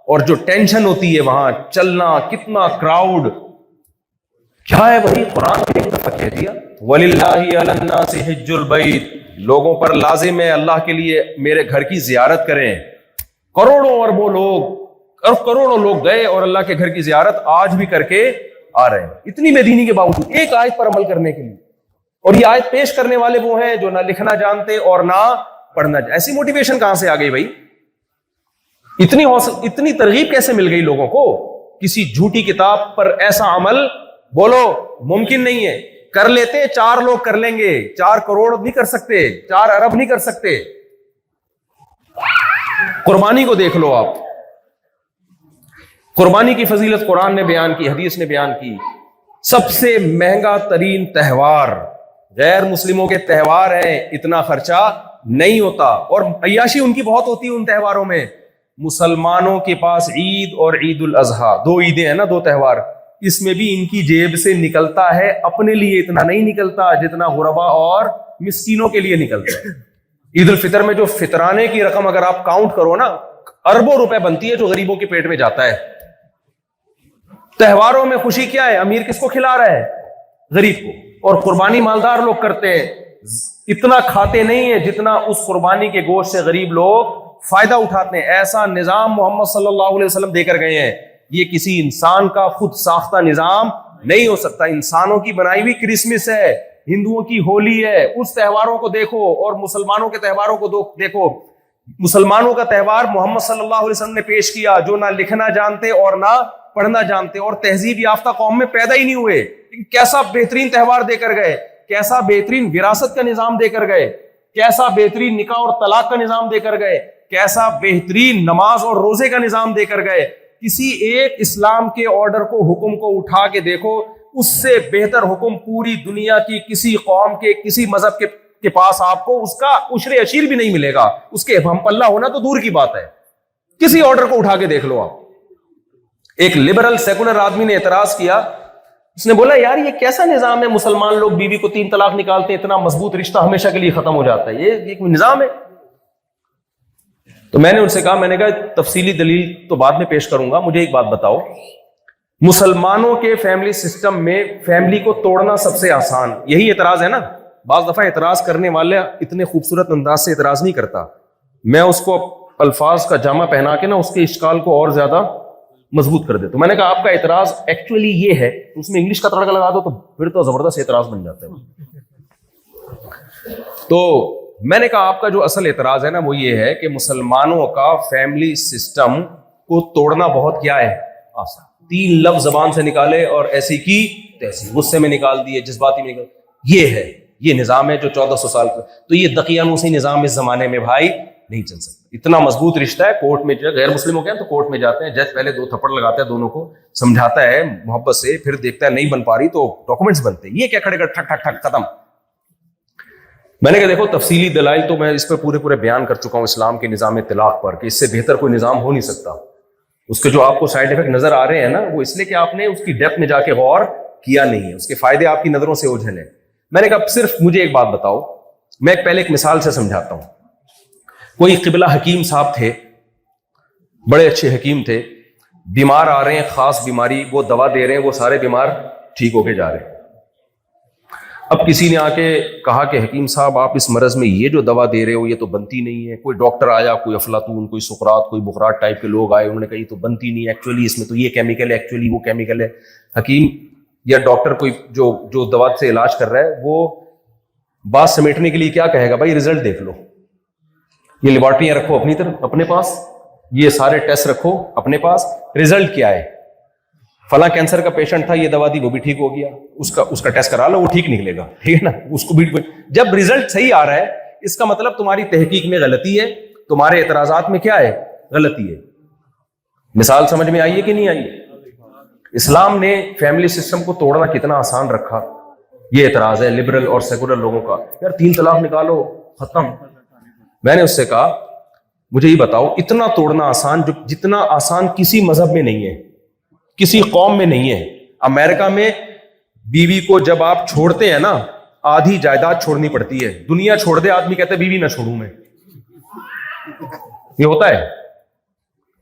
اور جو ٹینشن ہوتی ہے وہاں چلنا, کتنا کراؤڈ, کیا ہے وہی قرآن نے ایک دفعہ کہہ دیا وَلِلَّهِ عَلَى النَّاسِ حِجُّ الْبَيْتِ, لوگوں پر لازم ہے اللہ کے لیے میرے گھر کی زیارت کریں. کروڑوں اربوں لوگ اور کروڑوں لوگ گئے اور اللہ کے گھر کی زیارت آج بھی کر کے آ رہے ہیں, اتنی بے دینی کے باوجود ایک آیت پر عمل کرنے کے لیے. اور یہ آیت پیش کرنے والے وہ ہیں جو نہ لکھنا جانتے اور نہ پڑھنا جانتے. ایسی موٹیویشن کہاں سے آ گئی بھائی؟ اتنی ترغیب کیسے مل گئی لوگوں کو؟ کسی جھوٹی کتاب پر ایسا عمل بولو ممکن نہیں ہے. کر لیتے 4 لوگ کر لیں گے, 4 کروڑ نہیں کر سکتے, 4 ارب نہیں کر سکتے. قربانی کو دیکھ لو آپ, قربانی کی فضیلت قرآن نے بیان کی, حدیث نے بیان کی. سب سے مہنگا ترین تہوار, غیر مسلموں کے تہوار ہیں, اتنا خرچہ نہیں ہوتا, اور عیاشی ان کی بہت ہوتی ہے ان تہواروں میں. مسلمانوں کے پاس عید اور عید الاضحیٰ 2 عیدیں ہیں نا, 2 تہوار, اس میں بھی ان کی جیب سے نکلتا ہے, اپنے لیے اتنا نہیں نکلتا جتنا غربا اور مسکینوں کے لیے نکلتا ہے. عید الفطر میں جو فطرانے کی رقم اگر آپ کاؤنٹ کرو نا, اربوں روپے بنتی ہے جو غریبوں کے پیٹ میں جاتا ہے. تہواروں میں خوشی کیا ہے؟ امیر کس کو کھلا رہا ہے؟ غریب کو. اور قربانی مالدار لوگ کرتے ہیں, اتنا کھاتے نہیں ہیں جتنا اس قربانی کے گوشت سے غریب لوگ فائدہ اٹھاتے ہیں. ایسا نظام محمد صلی اللہ علیہ وسلم دے کر گئے ہیں. یہ کسی انسان کا خود ساختہ نظام نہیں ہو سکتا. انسانوں کی بنائی ہوئی کرسمس ہے, ہندوؤں کی ہولی ہے, اس تہواروں کو دیکھو اور مسلمانوں کے تہواروں کو دیکھو. مسلمانوں کا تہوار محمد صلی اللہ علیہ وسلم نے پیش کیا, جو نہ لکھنا جانتے اور نہ پڑھنا جانتے اور تہذیب یافتہ قوم میں پیدا ہی نہیں ہوئے. کیسا بہترین تہوار دے کر گئے, کیسا بہترین وراثت کا نظام دے کر گئے, کیسا بہترین نکاح اور طلاق کا نظام دے کر گئے, کیسا بہترین نماز اور روزے کا نظام دے کر گئے. کسی ایک اسلام کے آرڈر کو, حکم کو اٹھا کے دیکھو, اس سے بہتر حکم پوری دنیا کی کسی قوم کے, کسی مذہب کے پاس آپ کو اس کا عشر عشیر بھی نہیں ملے گا. اس کے ہم پلہ ہونا تو دور کی بات ہے. کسی آرڈر کو اٹھا کے دیکھ لو آپ. ایک لبرل سیکولر آدمی نے اعتراض کیا, اس نے بولا یار یہ کیسا نظام ہے, مسلمان لوگ بیوی کو 3 طلاق نکالتے ہیں, اتنا مضبوط رشتہ ہمیشہ کے لیے ختم ہو جاتا ہے, یہ کوئی نظام ہے؟ تو میں نے ان سے کہا, میں نے کہا تفصیلی دلیل تو بعد میں پیش کروں گا, مجھے ایک بات بتاؤ, مسلمانوں کے فیملی سسٹم میں فیملی کو توڑنا سب سے آسان, یہی اعتراض ہے نا. بعض دفعہ اعتراض کرنے والے اتنے خوبصورت انداز سے اعتراض نہیں کرتا, میں اس کو الفاظ کا جامع پہنا کے نا اس کے اشکال کو اور زیادہ مضبوط کر دیتا ہوں. میں نے کہا آپ کا اعتراض ایکچولی یہ ہے, اس میں انگلش کا تڑکا لگا دو تو پھر تو زبردست اعتراض بن جاتا ہے. تو میں نے کہا آپ کا جو اصل اعتراض ہے نا وہ یہ ہے کہ مسلمانوں کا فیملی سسٹم کو توڑنا بہت کیا ہے آسان. 3 لفظ زبان سے نکالے اور ایسی کی تیسی, غصے میں نکال دیے, جذباتی میں نکال, یہ ہے, یہ نظام ہے جو 1400 سال کا. تو یہ دقیانوسی نظام اس زمانے میں بھائی نہیں چل سکتا. اتنا مضبوط رشتہ ہے, کورٹ میں غیر مسلموں کے ہیں تو کورٹ میں جاتے ہیں, جج پہلے 2 تھپڑ لگاتا ہے دونوں کو, سمجھاتا ہے محبت سے, پھر دیکھتا ہے نہیں بن پا رہی تو ڈاکومنٹس بنتے ہیں. یہ کیا کھڑے کر ٹھک ٹھک ٹھک ختم. میں نے کہا دیکھو تفصیلی دلائل تو میں اس پہ پورے بیان کر چکا ہوں اسلام کے نظام طلاق پر, کہ اس سے بہتر کوئی نظام ہو نہیں سکتا. اس کے جو آپ کو سائیڈ افیکٹ نظر آ رہے ہیں نا وہ اس لیے کہ آپ نے اس کی ڈیپتھ میں جا کے غور کیا نہیں ہے, اس کے فائدے آپ کی نظروں سے اوجھل ہیں. میں نے کہا صرف مجھے ایک بات بتاؤ, میں پہلے ایک مثال سے سمجھاتا ہوں. کوئی قبلہ حکیم صاحب تھے, بڑے اچھے حکیم تھے, بیمار آ رہے ہیں خاص بیماری, وہ دوا دے رہے ہیں, وہ سارے بیمار ٹھیک ہو کے جا رہے ہیں. اب کسی نے آ کے کہا کہ حکیم صاحب آپ اس مرض میں یہ جو دوا دے رہے ہو یہ تو بنتی نہیں ہے. کوئی ڈاکٹر آیا, کوئی افلاطون, کوئی سقراط, کوئی بخراط ٹائپ کے لوگ آئے, انہوں نے کہا یہ تو بنتی نہیں ہے, ایکچولی اس میں تو یہ کیمیکل ہے, ایکچولی وہ کیمیکل ہے. حکیم یا ڈاکٹر کوئی جو دوا سے علاج کر رہا ہے وہ بات سمیٹنے کے لیے کیا کہے گا, بھائی رزلٹ دیکھ لو, یہ لیبارٹریاں رکھو اپنی طرف اپنے پاس, یہ سارے ٹیسٹ رکھو اپنے پاس, رزلٹ کیا ہے, فلاں کینسر کا پیشنٹ تھا, یہ دوا دی وہ بھی ٹھیک ہو گیا, اس کا ٹیسٹ کرا لو وہ ٹھیک نکلے گا, ٹھیک ہے نا. اس کو بھی جب رزلٹ صحیح آ رہا ہے اس کا مطلب تمہاری تحقیق میں غلطی ہے, تمہارے اعتراضات میں کیا ہے غلطی ہے. مثال سمجھ میں آئی ہے کہ نہیں آئی ہے؟ اسلام نے فیملی سسٹم کو توڑنا کتنا آسان رکھا. یہ اعتراض ہے لبرل اور سیکولر لوگوں کا، یار 3 طلاق نکالو ختم. میں نے اس سے کہا مجھے یہ بتاؤ اتنا توڑنا آسان، جو جتنا آسان کسی مذہب میں نہیں ہے، کسی قوم میں نہیں ہے. امریکہ میں بیوی کو جب آپ چھوڑتے ہیں نا آدھی جائیداد چھوڑنی پڑتی ہے. دنیا چھوڑ دے آدمی کہتے بیوی نہ چھوڑوں میں. یہ ہوتا ہے.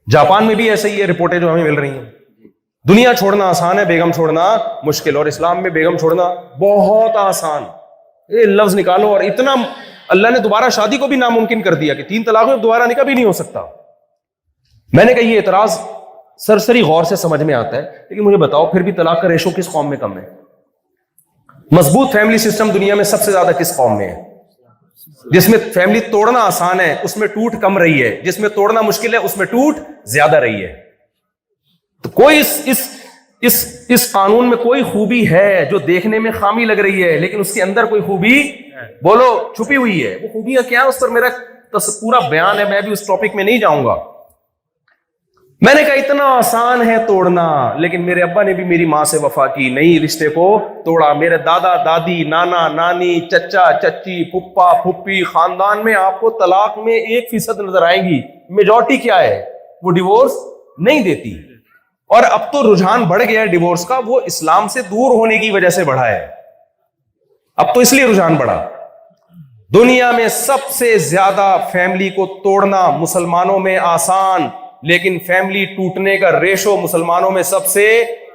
جاپان میں بھی ایسا ہی ہے، رپورٹیں جو ہمیں مل رہی ہیں. دنیا چھوڑنا آسان ہے، بیگم چھوڑنا مشکل. اور اسلام میں بیگم چھوڑنا بہت آسان. یہ لفظ نکالو اور اتنا اللہ نے دوبارہ شادی کو بھی ناممکن کر دیا کہ 3 طلاق میں دوبارہ نکاح بھی نہیں ہو سکتا. میں نے کہا یہ اعتراض سرسری غور سے سمجھ میں آتا ہے، لیکن مجھے بتاؤ پھر بھی طلاق کا ریشو کس قوم میں کم ہے؟ مضبوط فیملی سسٹم دنیا میں سب سے زیادہ کس قوم میں ہے؟ جس میں فیملی توڑنا آسان ہے اس میں ٹوٹ کم رہی ہے، جس میں توڑنا مشکل ہے اس میں ٹوٹ زیادہ رہی ہے. تو کوئی اس قانون میں کوئی خوبی ہے جو دیکھنے میں خامی لگ رہی ہے لیکن اس کے اندر کوئی خوبی بولو چھپی ہوئی ہے. وہ خوبیاں کیا ہے اس پر میرا پورا بیان ہے، میں بھی اس ٹاپک میں نہیں جاؤں گا. میں نے کہا اتنا آسان ہے توڑنا، لیکن میرے ابا نے بھی میری ماں سے وفا کی، نہیں رشتے کو توڑا. میرے دادا دادی نانا نانی چچا چچی پھپھا پھپھی خاندان میں آپ کو طلاق میں 1% نظر آئیں گی. میجورٹی کیا ہے؟ وہ ڈیورس نہیں دیتی. اور اب تو رجحان بڑھ گیا ہے ڈیورس کا، وہ اسلام سے دور ہونے کی وجہ سے بڑھا ہے. اب تو اس لیے رجحان بڑھا. دنیا میں سب سے زیادہ فیملی کو توڑنا مسلمانوں میں آسان، لیکن فیملی ٹوٹنے کا ریشو مسلمانوں میں سب سے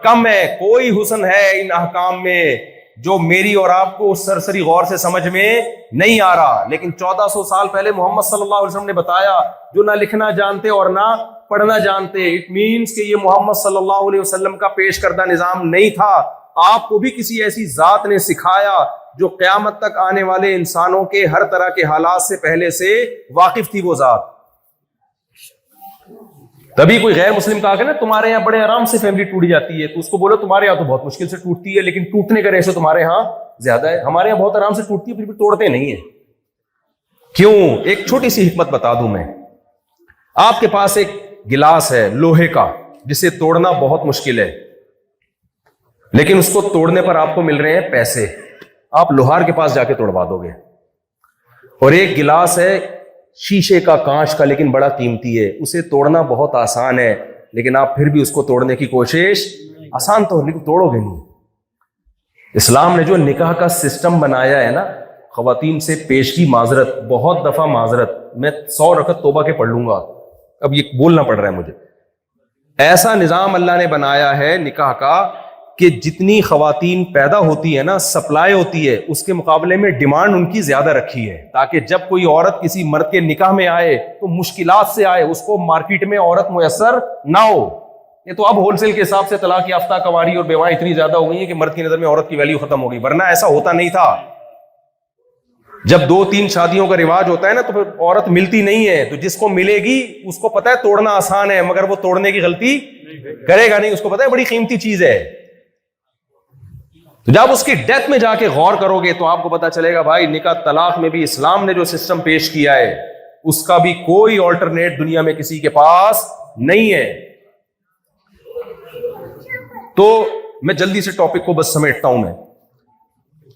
کم ہے. کوئی حسن ہے ان احکام میں جو میری اور آپ کو سرسری غور سے سمجھ میں نہیں آ رہا، لیکن 1400 سال پہلے محمد صلی اللہ علیہ وسلم نے بتایا. جو نہ لکھنا جانتے اور نہ پڑھنا جانتے، اٹ مینس کہ یہ محمد صلی اللہ علیہ وسلم کا پیش کردہ نظام نہیں تھا. آپ کو بھی کسی ایسی ذات نے سکھایا جو قیامت تک آنے والے انسانوں کے ہر طرح کے حالات سے پہلے سے واقف تھی. وہ ذات تبھی کوئی غیر مسلم کہا کہ نا تمہارے یہاں بڑے آرام سے فیملی ٹوٹ جاتی ہے، تو اس کو بولو تمہارے یہاں تو بہت مشکل سے ٹوٹتی ہے، لیکن ٹوٹنے کا ریشو تمہارے ہاں زیادہ ہے. ہمارے یہاں بہت آرام سے ٹوٹتی ہے پھر بھی توڑتے نہیں ہیں. کیوں؟ ایک چھوٹی سی حکمت بتا دوں میں. آپ کے پاس ایک گلاس ہے لوہے کا جسے توڑنا بہت مشکل ہے، لیکن اس کو توڑنے پر آپ کو مل رہے ہیں پیسے. آپ لوہار کے پاس جا کے توڑوا دو گے. اور ایک گلاس ہے شیشے کا کانچ کا لیکن بڑا قیمتی ہے، اسے توڑنا بہت آسان ہے لیکن آپ پھر بھی اس کو توڑنے کی کوشش، آسان تو لیکن توڑو گے نہیں. اسلام نے جو نکاح کا سسٹم بنایا ہے نا، خواتین سے پیشگی معذرت، بہت دفعہ معذرت، میں 100 رکعت توبہ کے پڑھ لوں گا، اب یہ بولنا پڑ رہا ہے مجھے. ایسا نظام اللہ نے بنایا ہے نکاح کا کہ جتنی خواتین پیدا ہوتی ہے نا، سپلائی ہوتی ہے، اس کے مقابلے میں ڈیمانڈ ان کی زیادہ رکھی ہے، تاکہ جب کوئی عورت کسی مرد کے نکاح میں آئے تو مشکلات سے آئے، اس کو مارکیٹ میں عورت میسر نہ ہو. یہ تو اب ہول سیل کے حساب سے طلاق یافتہ کنواری اور بیوائیں اتنی زیادہ ہو گئی ہیں کہ مرد کی نظر میں عورت کی ویلیو ختم ہو گئی، ورنہ ایسا ہوتا نہیں تھا. جب 2-3 شادیوں کا رواج ہوتا ہے نا تو پھر عورت ملتی نہیں ہے، تو جس کو ملے گی اس کو پتا ہے توڑنا آسان ہے مگر وہ توڑنے کی غلطی کرے گا نہیں، اس کو پتا ہے بڑی قیمتی چیز ہے. تو جب اس کی ڈیتھ میں جا کے غور کرو گے تو آپ کو پتا چلے گا بھائی نکاح طلاق میں بھی اسلام نے جو سسٹم پیش کیا ہے اس کا بھی کوئی آلٹرنیٹ دنیا میں کسی کے پاس نہیں ہے. تو میں جلدی سے ٹاپک کو بس سمیٹتا ہوں میں.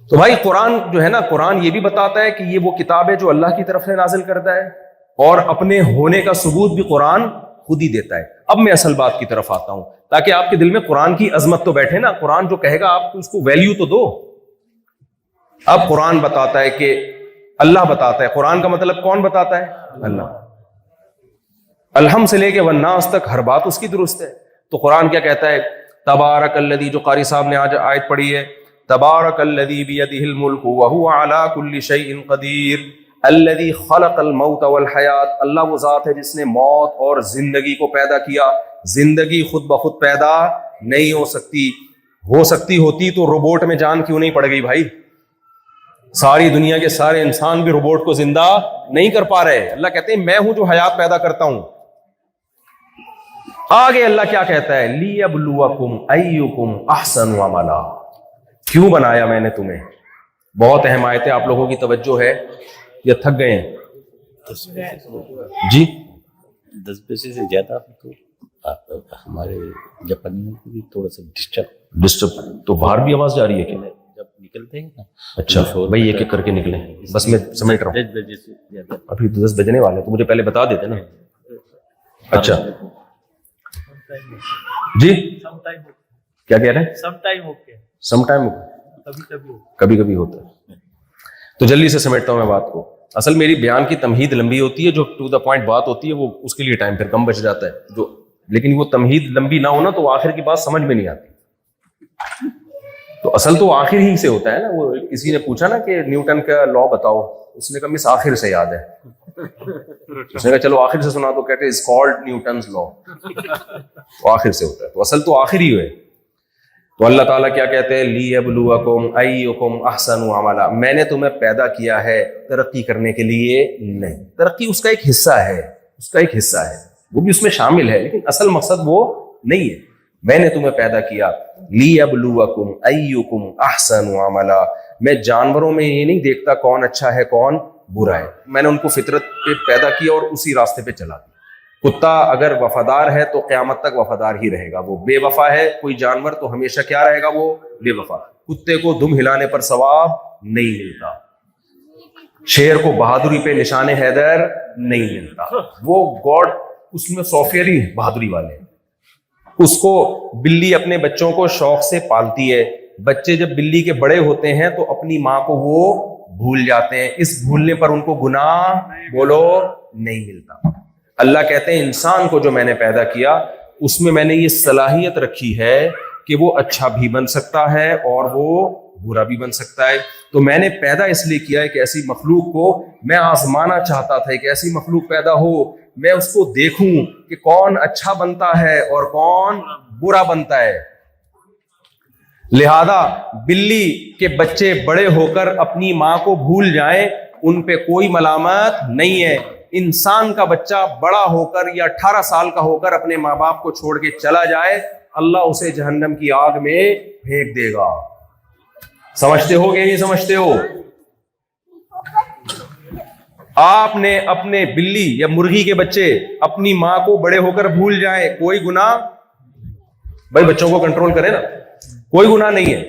تو بھائی قرآن جو ہے نا، قرآن یہ بھی بتاتا ہے کہ یہ وہ کتاب ہے جو اللہ کی طرف سے نازل کرتا ہے، اور اپنے ہونے کا ثبوت بھی قرآن خود ہی دیتا ہے. اب میں اصل بات کی طرف آتا ہوں تاکہ آپ کے دل میں قرآن کی عظمت تو بیٹھے نا. قرآن جو کہے گا آپ اس کو ویلیو تو دو. اب قرآن بتاتا ہے کہ اللہ بتاتا ہے، قرآن کا مطلب کون بتاتا ہے؟ اللہ. الحم سے لے کے والناس تک ہر بات اس کی درست ہے. تو قرآن کیا کہتا ہے؟ تبارک الذی، جو قاری صاحب نے آج آیت پڑھی ہے، تبارک الذی بیدہ الملک وہو علی کل شیء قدیر الذی خلق الموت والحیات. اللہ وہ ذات ہے جس نے موت اور زندگی کو پیدا کیا. زندگی خود بخود پیدا نہیں ہو سکتی، ہو سکتی ہوتی تو روبوٹ میں جان کیوں نہیں پڑ گئی بھائی؟ ساری دنیا کے سارے انسان بھی روبوٹ کو زندہ نہیں کر پا رہے. اللہ کہتے ہیں میں ہوں جو حیات پیدا کرتا ہوں. آگے اللہ کیا کہتا ہے؟ لیبلوکم ایکم احسن عملا. کیوں بنایا میں نے تمہیں؟ بہت اہم آیت ہے، آپ لوگوں کی توجہ ہے یا تھک گئے ہیں؟ جی
10 پیسے سے زیادہ تو ہمارے جاپانیوں کو بھی تھوڑا سا
ڈسٹرب تو باہر بھی آواز جا رہی ہے کہ نہیں؟
جب نکلتے ہیں نا
اچھا بھائی ایک ایک کر کے نکلیں، بس میں سمیٹ رہا ہوں،
10 بجے سے زیادہ
ابھی 10 بجنے والے تو مجھے پہلے بتا دیتے نا۔ اچھا جی کیا کہہ رہے ہیں؟
Some time okay,
some time کبھی کبھی ہوتا ہے، تو جلدی سے سمیٹتا ہوں میں بات کو۔ اصل میری بیان کی تمہید لمبی ہوتی ہے، جو ٹو دا پوائنٹ بات ہوتی ہے وہ اس کے لیے ٹائم پھر کم بچ جاتا ہے، جو لیکن وہ تمہید لمبی نہ ہونا تو آخر کی بات سمجھ میں نہیں آتی، تو اصل تو آخر ہی سے ہوتا ہے نا۔ وہ کسی نے پوچھا نا کہ نیوٹن کا لا بتاؤ، اس نے کہا مس آخر سے یاد ہے، اس نے کہا چلو آخر سے سنا، تو کہتے ہیں اٹس کالڈ نیوٹنز لا، تو آخر سے ہوتا ہے، تو اصل تو آخر ہی ہے۔ تو اللہ تعالیٰ کیا کہتے ہیں؟ لیبلوکم ایکم احسن عملا، میں نے تمہیں پیدا کیا ہے ترقی کرنے کے لیے نہیں، ترقی اس کا ایک حصہ ہے، اس کا ایک حصہ ہے، وہ بھی اس میں شامل ہے، لیکن اصل مقصد وہ نہیں ہے۔ میں نے تمہیں پیدا کیا لیبلوکم ایکم احسن عملا، میں جانوروں میں یہ نہیں دیکھتا کون اچھا ہے کون برا ہے، میں نے ان کو فطرت پہ پیدا کیا اور اسی راستے پہ چلا دیا۔ کتا اگر وفادار ہے تو قیامت تک وفادار ہی رہے گا، وہ بے وفا ہے کوئی جانور تو ہمیشہ کیا رہے گا؟ وہ بے وفا۔ کتے کو دم ہلانے پر ثواب نہیں ملتا، شیر کو بہادری پہ نشان حیدر نہیں ملتا، وہ گاڈ اس میں سافٹ ویئر بہادری والے ہیں۔ اس کو بلی اپنے بچوں کو شوق سے پالتی ہے، بچے جب بلی کے بڑے ہوتے ہیں تو اپنی ماں کو وہ بھول جاتے ہیں، اس بھولنے پر ان کو گناہ بولو نہیں ملتا۔ اللہ کہتے ہیں انسان کو جو میں نے پیدا کیا اس میں نے یہ صلاحیت رکھی ہے کہ وہ اچھا بھی بن سکتا ہے اور وہ برا بھی بن سکتا ہے، تو میں نے پیدا اس لیے کیا ہے کہ ایسی مخلوق کو میں آزمانا چاہتا تھا کہ ایسی مخلوق پیدا ہو، میں اس کو دیکھوں کہ کون اچھا بنتا ہے اور کون برا بنتا ہے۔ لہذا بلی کے بچے بڑے ہو کر اپنی ماں کو بھول جائیں، ان پہ کوئی ملامت نہیں ہے۔ انسان کا بچہ بڑا ہو کر یا 18 سال کا ہو کر اپنے ماں باپ کو چھوڑ کے چلا جائے، اللہ اسے جہنم کی آگ میں پھینک دے گا۔ سمجھتے ہو کہ نہیں سمجھتے ہو؟ آپ نے اپنے بلی یا مرغی کے بچے اپنی ماں کو بڑے ہو کر بھول جائیں، کوئی گناہ، بھائی بچوں کو کنٹرول کرے نا، کوئی گناہ نہیں ہے۔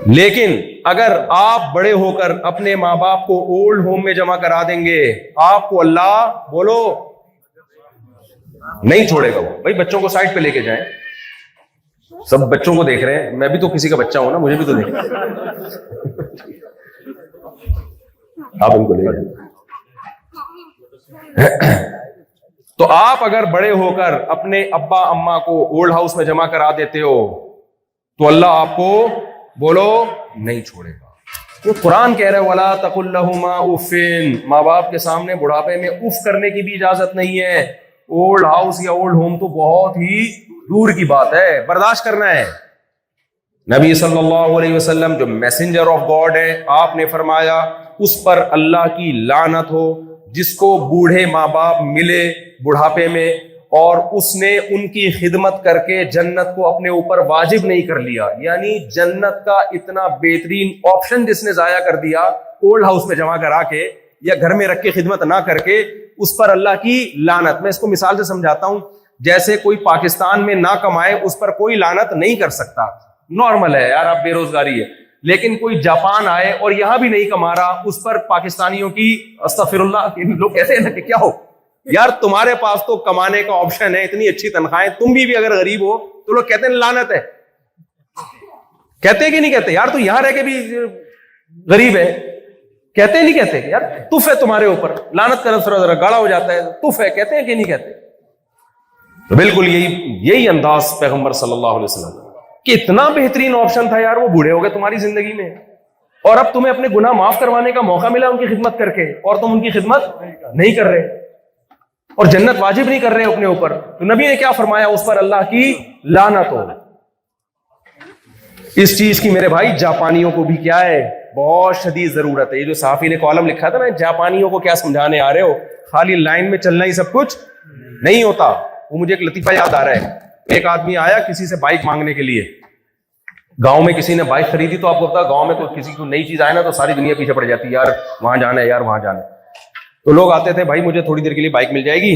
لیکن اگر آپ بڑے ہو کر اپنے ماں باپ کو اولڈ ہوم میں جمع کرا دیں گے، آپ کو اللہ بولو نہیں چھوڑے گا۔ وہ بھائی بچوں کو سائڈ پہ لے کے جائیں، سب بچوں کو دیکھ رہے ہیں، میں بھی تو کسی کا بچہ ہوں نا، مجھے بھی تو دیکھ رہے آپ ان کو لے جائیں۔ تو آپ اگر بڑے ہو کر اپنے ابا اما کو اولڈ ہاؤس میں جمع کرا دیتے ہو تو اللہ آپ کو بولو نہیں چھوڑے گا۔ تو قرآن کہہ رہے وَلَا تَقُلْ لَهُمَا اُفٍّ، ماں باپ کے سامنے بڑھاپے میں اف کرنے کی بھی اجازت نہیں ہے۔ اولڈ ہاؤس یا اولڈ ہوم تو بہت ہی دور کی بات ہے، برداشت کرنا ہے۔ نبی صلی اللہ علیہ وسلم جو میسنجر آف گاڈ ہے، آپ نے فرمایا اس پر اللہ کی لعنت ہو جس کو بوڑھے ماں باپ ملے بڑھاپے میں اور اس نے ان کی خدمت کر کے جنت کو اپنے اوپر واجب نہیں کر لیا، یعنی جنت کا اتنا بہترین آپشن جس نے ضائع کر دیا اولڈ ہاؤس میں جمع کرا کے یا گھر میں رکھ کے خدمت نہ کر کے، اس پر اللہ کی لعنت۔ میں اس کو مثال سے سمجھاتا ہوں، جیسے کوئی پاکستان میں نہ کمائے اس پر کوئی لعنت نہیں کر سکتا، نارمل ہے یار، اب بے روزگاری ہے، لیکن کوئی جاپان آئے اور یہاں بھی نہیں کما رہا، اس پر پاکستانیوں کی استغفر اللہ، لوگ کہتے ہیں نا کہ کیا ہو یار تمہارے پاس تو کمانے کا آپشن ہے، اتنی اچھی تنخواہیں، تم بھی اگر غریب ہو تو لوگ کہتے ہیں لعنت ہے، کہتے ہیں کہ نہیں کہتے؟ یار تو یہاں رہ کے بھی غریب ہے، کہتے ہیں نہیں کہتے؟ یار تف ہے تمہارے اوپر، لعنت کا لفظ ذرا گاڑا ہو جاتا ہے، تف ہے، کہتے ہیں کہ نہیں کہتے؟ تو بالکل یہی انداز پیغمبر صلی اللہ علیہ وسلم کہ اتنا بہترین آپشن تھا یار، وہ بوڑھے ہو گئے تمہاری زندگی میں اور اب تمہیں اپنے گناہ معاف کروانے کا موقع ملا ان کی خدمت کر کے، اور تم ان کی خدمت نہیں کر رہے اور جنت واجب نہیں کر رہے اپنے اوپر، تو نبی نے کیا فرمایا؟ اس پر اللہ کی لعنت ہو۔ اس چیز کی میرے بھائی جاپانیوں کو بھی کیا ہے؟ بہت شدید ضرورت ہے۔ یہ جو صحافی نے کالم لکھا تھا نا، جاپانیوں کو کیا سمجھانے آ رہے ہو؟ خالی لائن میں چلنا ہی سب کچھ نہیں ہوتا۔ وہ مجھے ایک لطیفہ یاد آ رہا ہے، ایک آدمی آیا کسی سے بائک مانگنے کے لیے، گاؤں میں کسی نے بائک خریدی، تو آپ کو پتا گاؤں میں کوئی کسی کو نئی چیز آئے نا تو ساری دنیا پیچھے پڑ جاتی ہے، یار وہاں جانا ہے، یار وہاں جانا ہے۔ تو لوگ آتے تھے، بھائی مجھے تھوڑی دیر کے لیے بائک مل جائے گی؟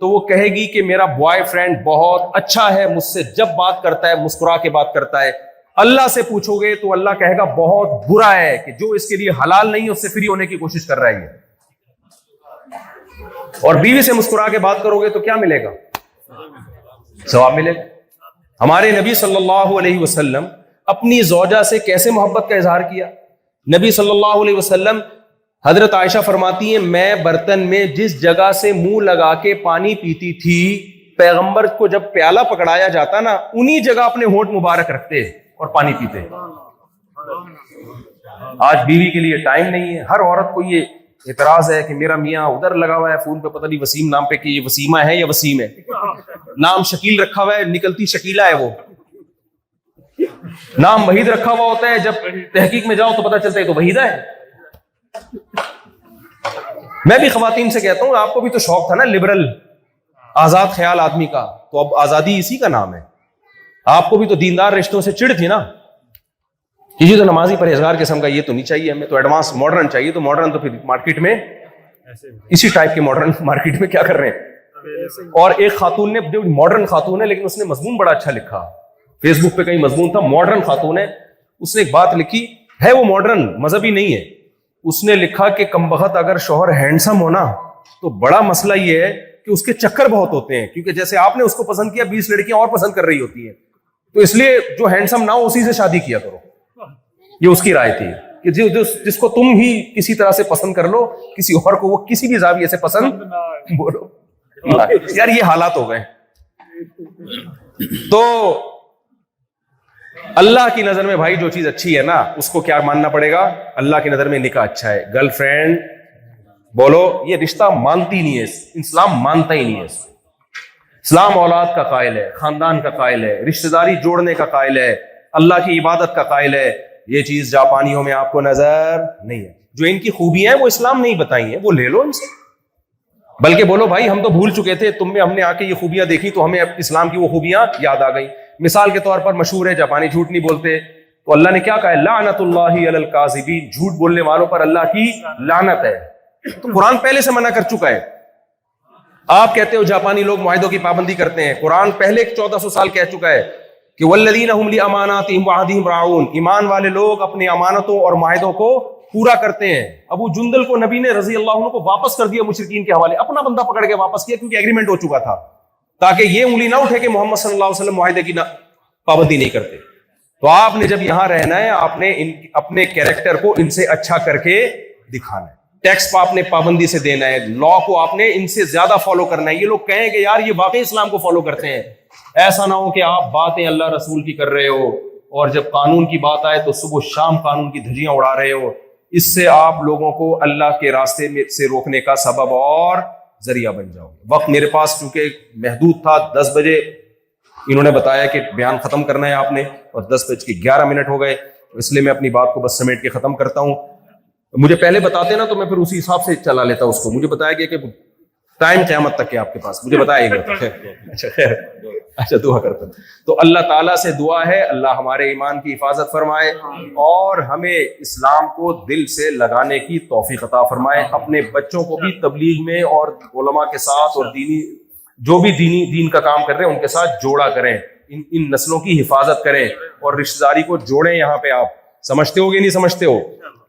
تو وہ کہے گی کہ میرا بوائے فرینڈ بہت اچھا ہے، مجھ سے جب بات کرتا ہے مسکرا کے بات کرتا ہے. اللہ سے پوچھو گے تو اللہ کہے گا بہت برا ہے کہ جو اس کے لیے حلال نہیں اس سے فری ہونے کی کوشش کر رہا ہے. اور بیوی سے مسکرا کے بات کرو گے تو کیا ملے گا؟ ثواب ملے گا. ہمارے نبی صلی اللہ علیہ وسلم اپنی زوجہ سے کیسے محبت کا اظہار کیا؟ نبی صلی اللہ علیہ وسلم، حضرت عائشہ فرماتی ہیں میں برتن میں جس جگہ سے منہ لگا کے پانی پیتی تھی، پیغمبر کو جب پیالہ پکڑایا جاتا نا انہی جگہ اپنے ہونٹ مبارک رکھتے اور پانی پیتے. آج بیوی کے لیے ٹائم نہیں ہے. ہر عورت کو یہ اعتراض ہے کہ میرا میاں ادھر لگا ہوا ہے فون پہ، پتہ نہیں وسیم نام پہ کہ یہ وسیمہ ہے یا وسیم ہے، نام شکیل رکھا ہوا ہے نکلتی شکیلہ ہے، وہ نام وحید رکھا ہوا ہوتا ہے، جب تحقیق میں جاؤ تو پتہ چلتا ہے تو وحیدہ ہے. میں بھی خواتین سے کہتا ہوں آپ کو بھی تو شوق تھا نا لبرل آزاد خیال آدمی کا، تو اب آزادی اسی کا نام ہے. آپ کو بھی تو دیندار رشتوں سے چڑ تھی نا، یہ تو نمازی پرہیزگار قسم کا یہ تو نہیں چاہیے ہمیں، تو ایڈوانس ماڈرن چاہیے. تو ماڈرن تو پھر مارکیٹ میں اسی ٹائپ کے ماڈرن مارکیٹ میں کیا کر رہے ہیں. اور ایک خاتون نے جو ماڈرن خاتون ہے لیکن اس نے مضمون بڑا اچھا لکھا، فیس بک پہ کہیں مضمون تھا، ماڈرن خاتون ہے، اس نے ایک بات لکھی ہے، وہ ماڈرن مذہبی نہیں ہے. اس نے لکھا کہ کمبخت اگر شوہر ہینڈسم ہونا تو بڑا مسئلہ یہ ہے کہ اس کے چکر بہت ہوتے ہیں، کیونکہ جیسے آپ نے اس کو پسند کیا 20 لڑکیاں اور پسند کر رہی ہوتی ہیں، تو اس لیے جو ہینڈسم نہ ہو اسی سے شادی کیا کرو. یہ اس کی رائے تھی کہ جس کو تم ہی کسی طرح سے پسند کر لو، کسی اور کو وہ کسی بھی زاویے سے پسند بولو. یار یہ حالات ہو گئے. تو اللہ کی نظر میں بھائی جو چیز اچھی ہے نا اس کو کیا ماننا پڑے گا؟ اللہ کی نظر میں نکاح اچھا ہے. گرل فرینڈ بولو یہ رشتہ مانتی نہیں ہے، اسلام مانتا ہی نہیں ہے. اسلام اولاد کا قائل ہے، خاندان کا قائل ہے، رشتہ داری جوڑنے کا قائل ہے، اللہ کی عبادت کا قائل ہے. یہ چیز جاپانیوں میں آپ کو نظر نہیں ہے. جو ان کی خوبیاں ہیں وہ اسلام نہیں بتائی ہیں، وہ لے لو ان سے، بلکہ بولو بھائی ہم تو بھول چکے تھے، تم میں ہم نے آ کے یہ خوبیاں دیکھی تو ہمیں اسلام کی وہ خوبیاں یاد آ گئی. مثال کے طور پر مشہور ہے جاپانی جھوٹ نہیں بولتے، تو اللہ نے کیا کہا ہے؟ لعنت اللہ علی الکاذبین، جھوٹ بولنے والوں پر اللہ کی لعنت ہے. تو قرآن پہلے سے منع کر چکا ہے. آپ کہتے ہو جاپانی لوگ معاہدوں کی پابندی کرتے ہیں، قرآن پہلے 1400 سال کہہ چکا ہے کہ والذین هم لاماناتهم وعہدہم راعون، ایمان والے لوگ اپنی امانتوں اور معاہدوں کو پورا کرتے ہیں. ابو جندل کو نبی نے رضی اللہ عنہ کو واپس کر دیا مشرکین کے حوالے، اپنا بندہ پکڑ کے واپس کیا کیونکہ ایگریمنٹ ہو چکا تھا، تاکہ یہ انگلی نہ اٹھے کہ محمد صلی اللہ علیہ وسلم معاہدے کی پابندی نہیں کرتے. تو آپ نے جب یہاں رہنا ہے آپ نے اپنے کیریکٹر کو ان سے اچھا کر کے دکھانا ہے. ٹیکس پہ آپ نے پابندی سے دینا ہے، لا کو آپ نے ان سے زیادہ فالو کرنا ہے. یہ لوگ کہیں کہ یار یہ واقعی اسلام کو فالو کرتے ہیں. ایسا نہ ہو کہ آپ باتیں اللہ رسول کی کر رہے ہو اور جب قانون کی بات آئے تو صبح شام قانون کی دھجیاں اڑا رہے ہو. اس سے آپ لوگوں کو اللہ کے راستے میں سے روکنے کا سبب اور ذریعہ بن جاؤ. وقت میرے پاس چونکہ محدود تھا، 10 بجے انہوں نے بتایا کہ بیان ختم کرنا ہے آپ نے، اور 10:11 ہو گئے، اس لیے میں اپنی بات کو بس سمیٹ کے ختم کرتا ہوں. مجھے پہلے بتاتے نا تو میں پھر اسی حساب سے چلا لیتا اس کو. مجھے بتایا گیا کہ ٹائم قیامت تک ہے آپ کے پاس، مجھے بتایا گیا. اچھا خیر، اچھا دعا کرتا ہوں. تو اللہ تعالیٰ سے دعا ہے اللہ ہمارے ایمان کی حفاظت فرمائے اور ہمیں اسلام کو دل سے لگانے کی توفیق عطا فرمائے. اپنے بچوں کو بھی تبلیغ میں اور علماء کے ساتھ اور دینی جو بھی دین کا کام کر رہے ہیں ان کے ساتھ جوڑا کریں، ان نسلوں کی حفاظت کریں اور رشتہ داری کو جوڑیں. یہاں پہ آپ سمجھتے ہو گے نہیں سمجھتے ہو؟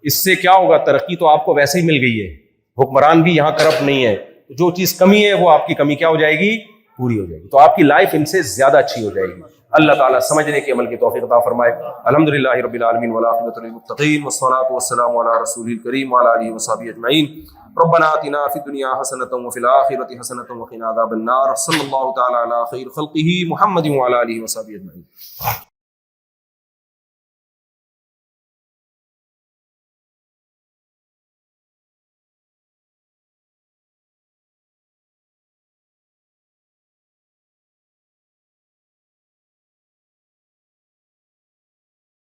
اس سے کیا ہوگا؟ ترقی تو آپ کو ویسے ہی مل گئی ہے، حکمران بھی یہاں کرپٹ نہیں ہے. جو چیز کمی ہے وہ آپ کی کمی کیا ہو جائے گی؟ پوری ہو جائے گی. تو آپ کی لائف ان سے زیادہ اچھی ہو جائے گی. اللہ تعالیٰ سمجھنے کے عمل کی توفیق عطا فرمائے. الحمدللہ رب العالمین والعاقبۃ للمتقین والصلاۃ والسلام علی رسول الکریم وعلی آلہ وصحبہ اجمعین. ربنا آتنا فی الدنیا حسنۃ وفی الآخرۃ حسنۃ وقنا عذاب النار. صلی اللہ تعالی علی خیر خلقہ محمد وعلی آلہ وصحبہ اجمعین.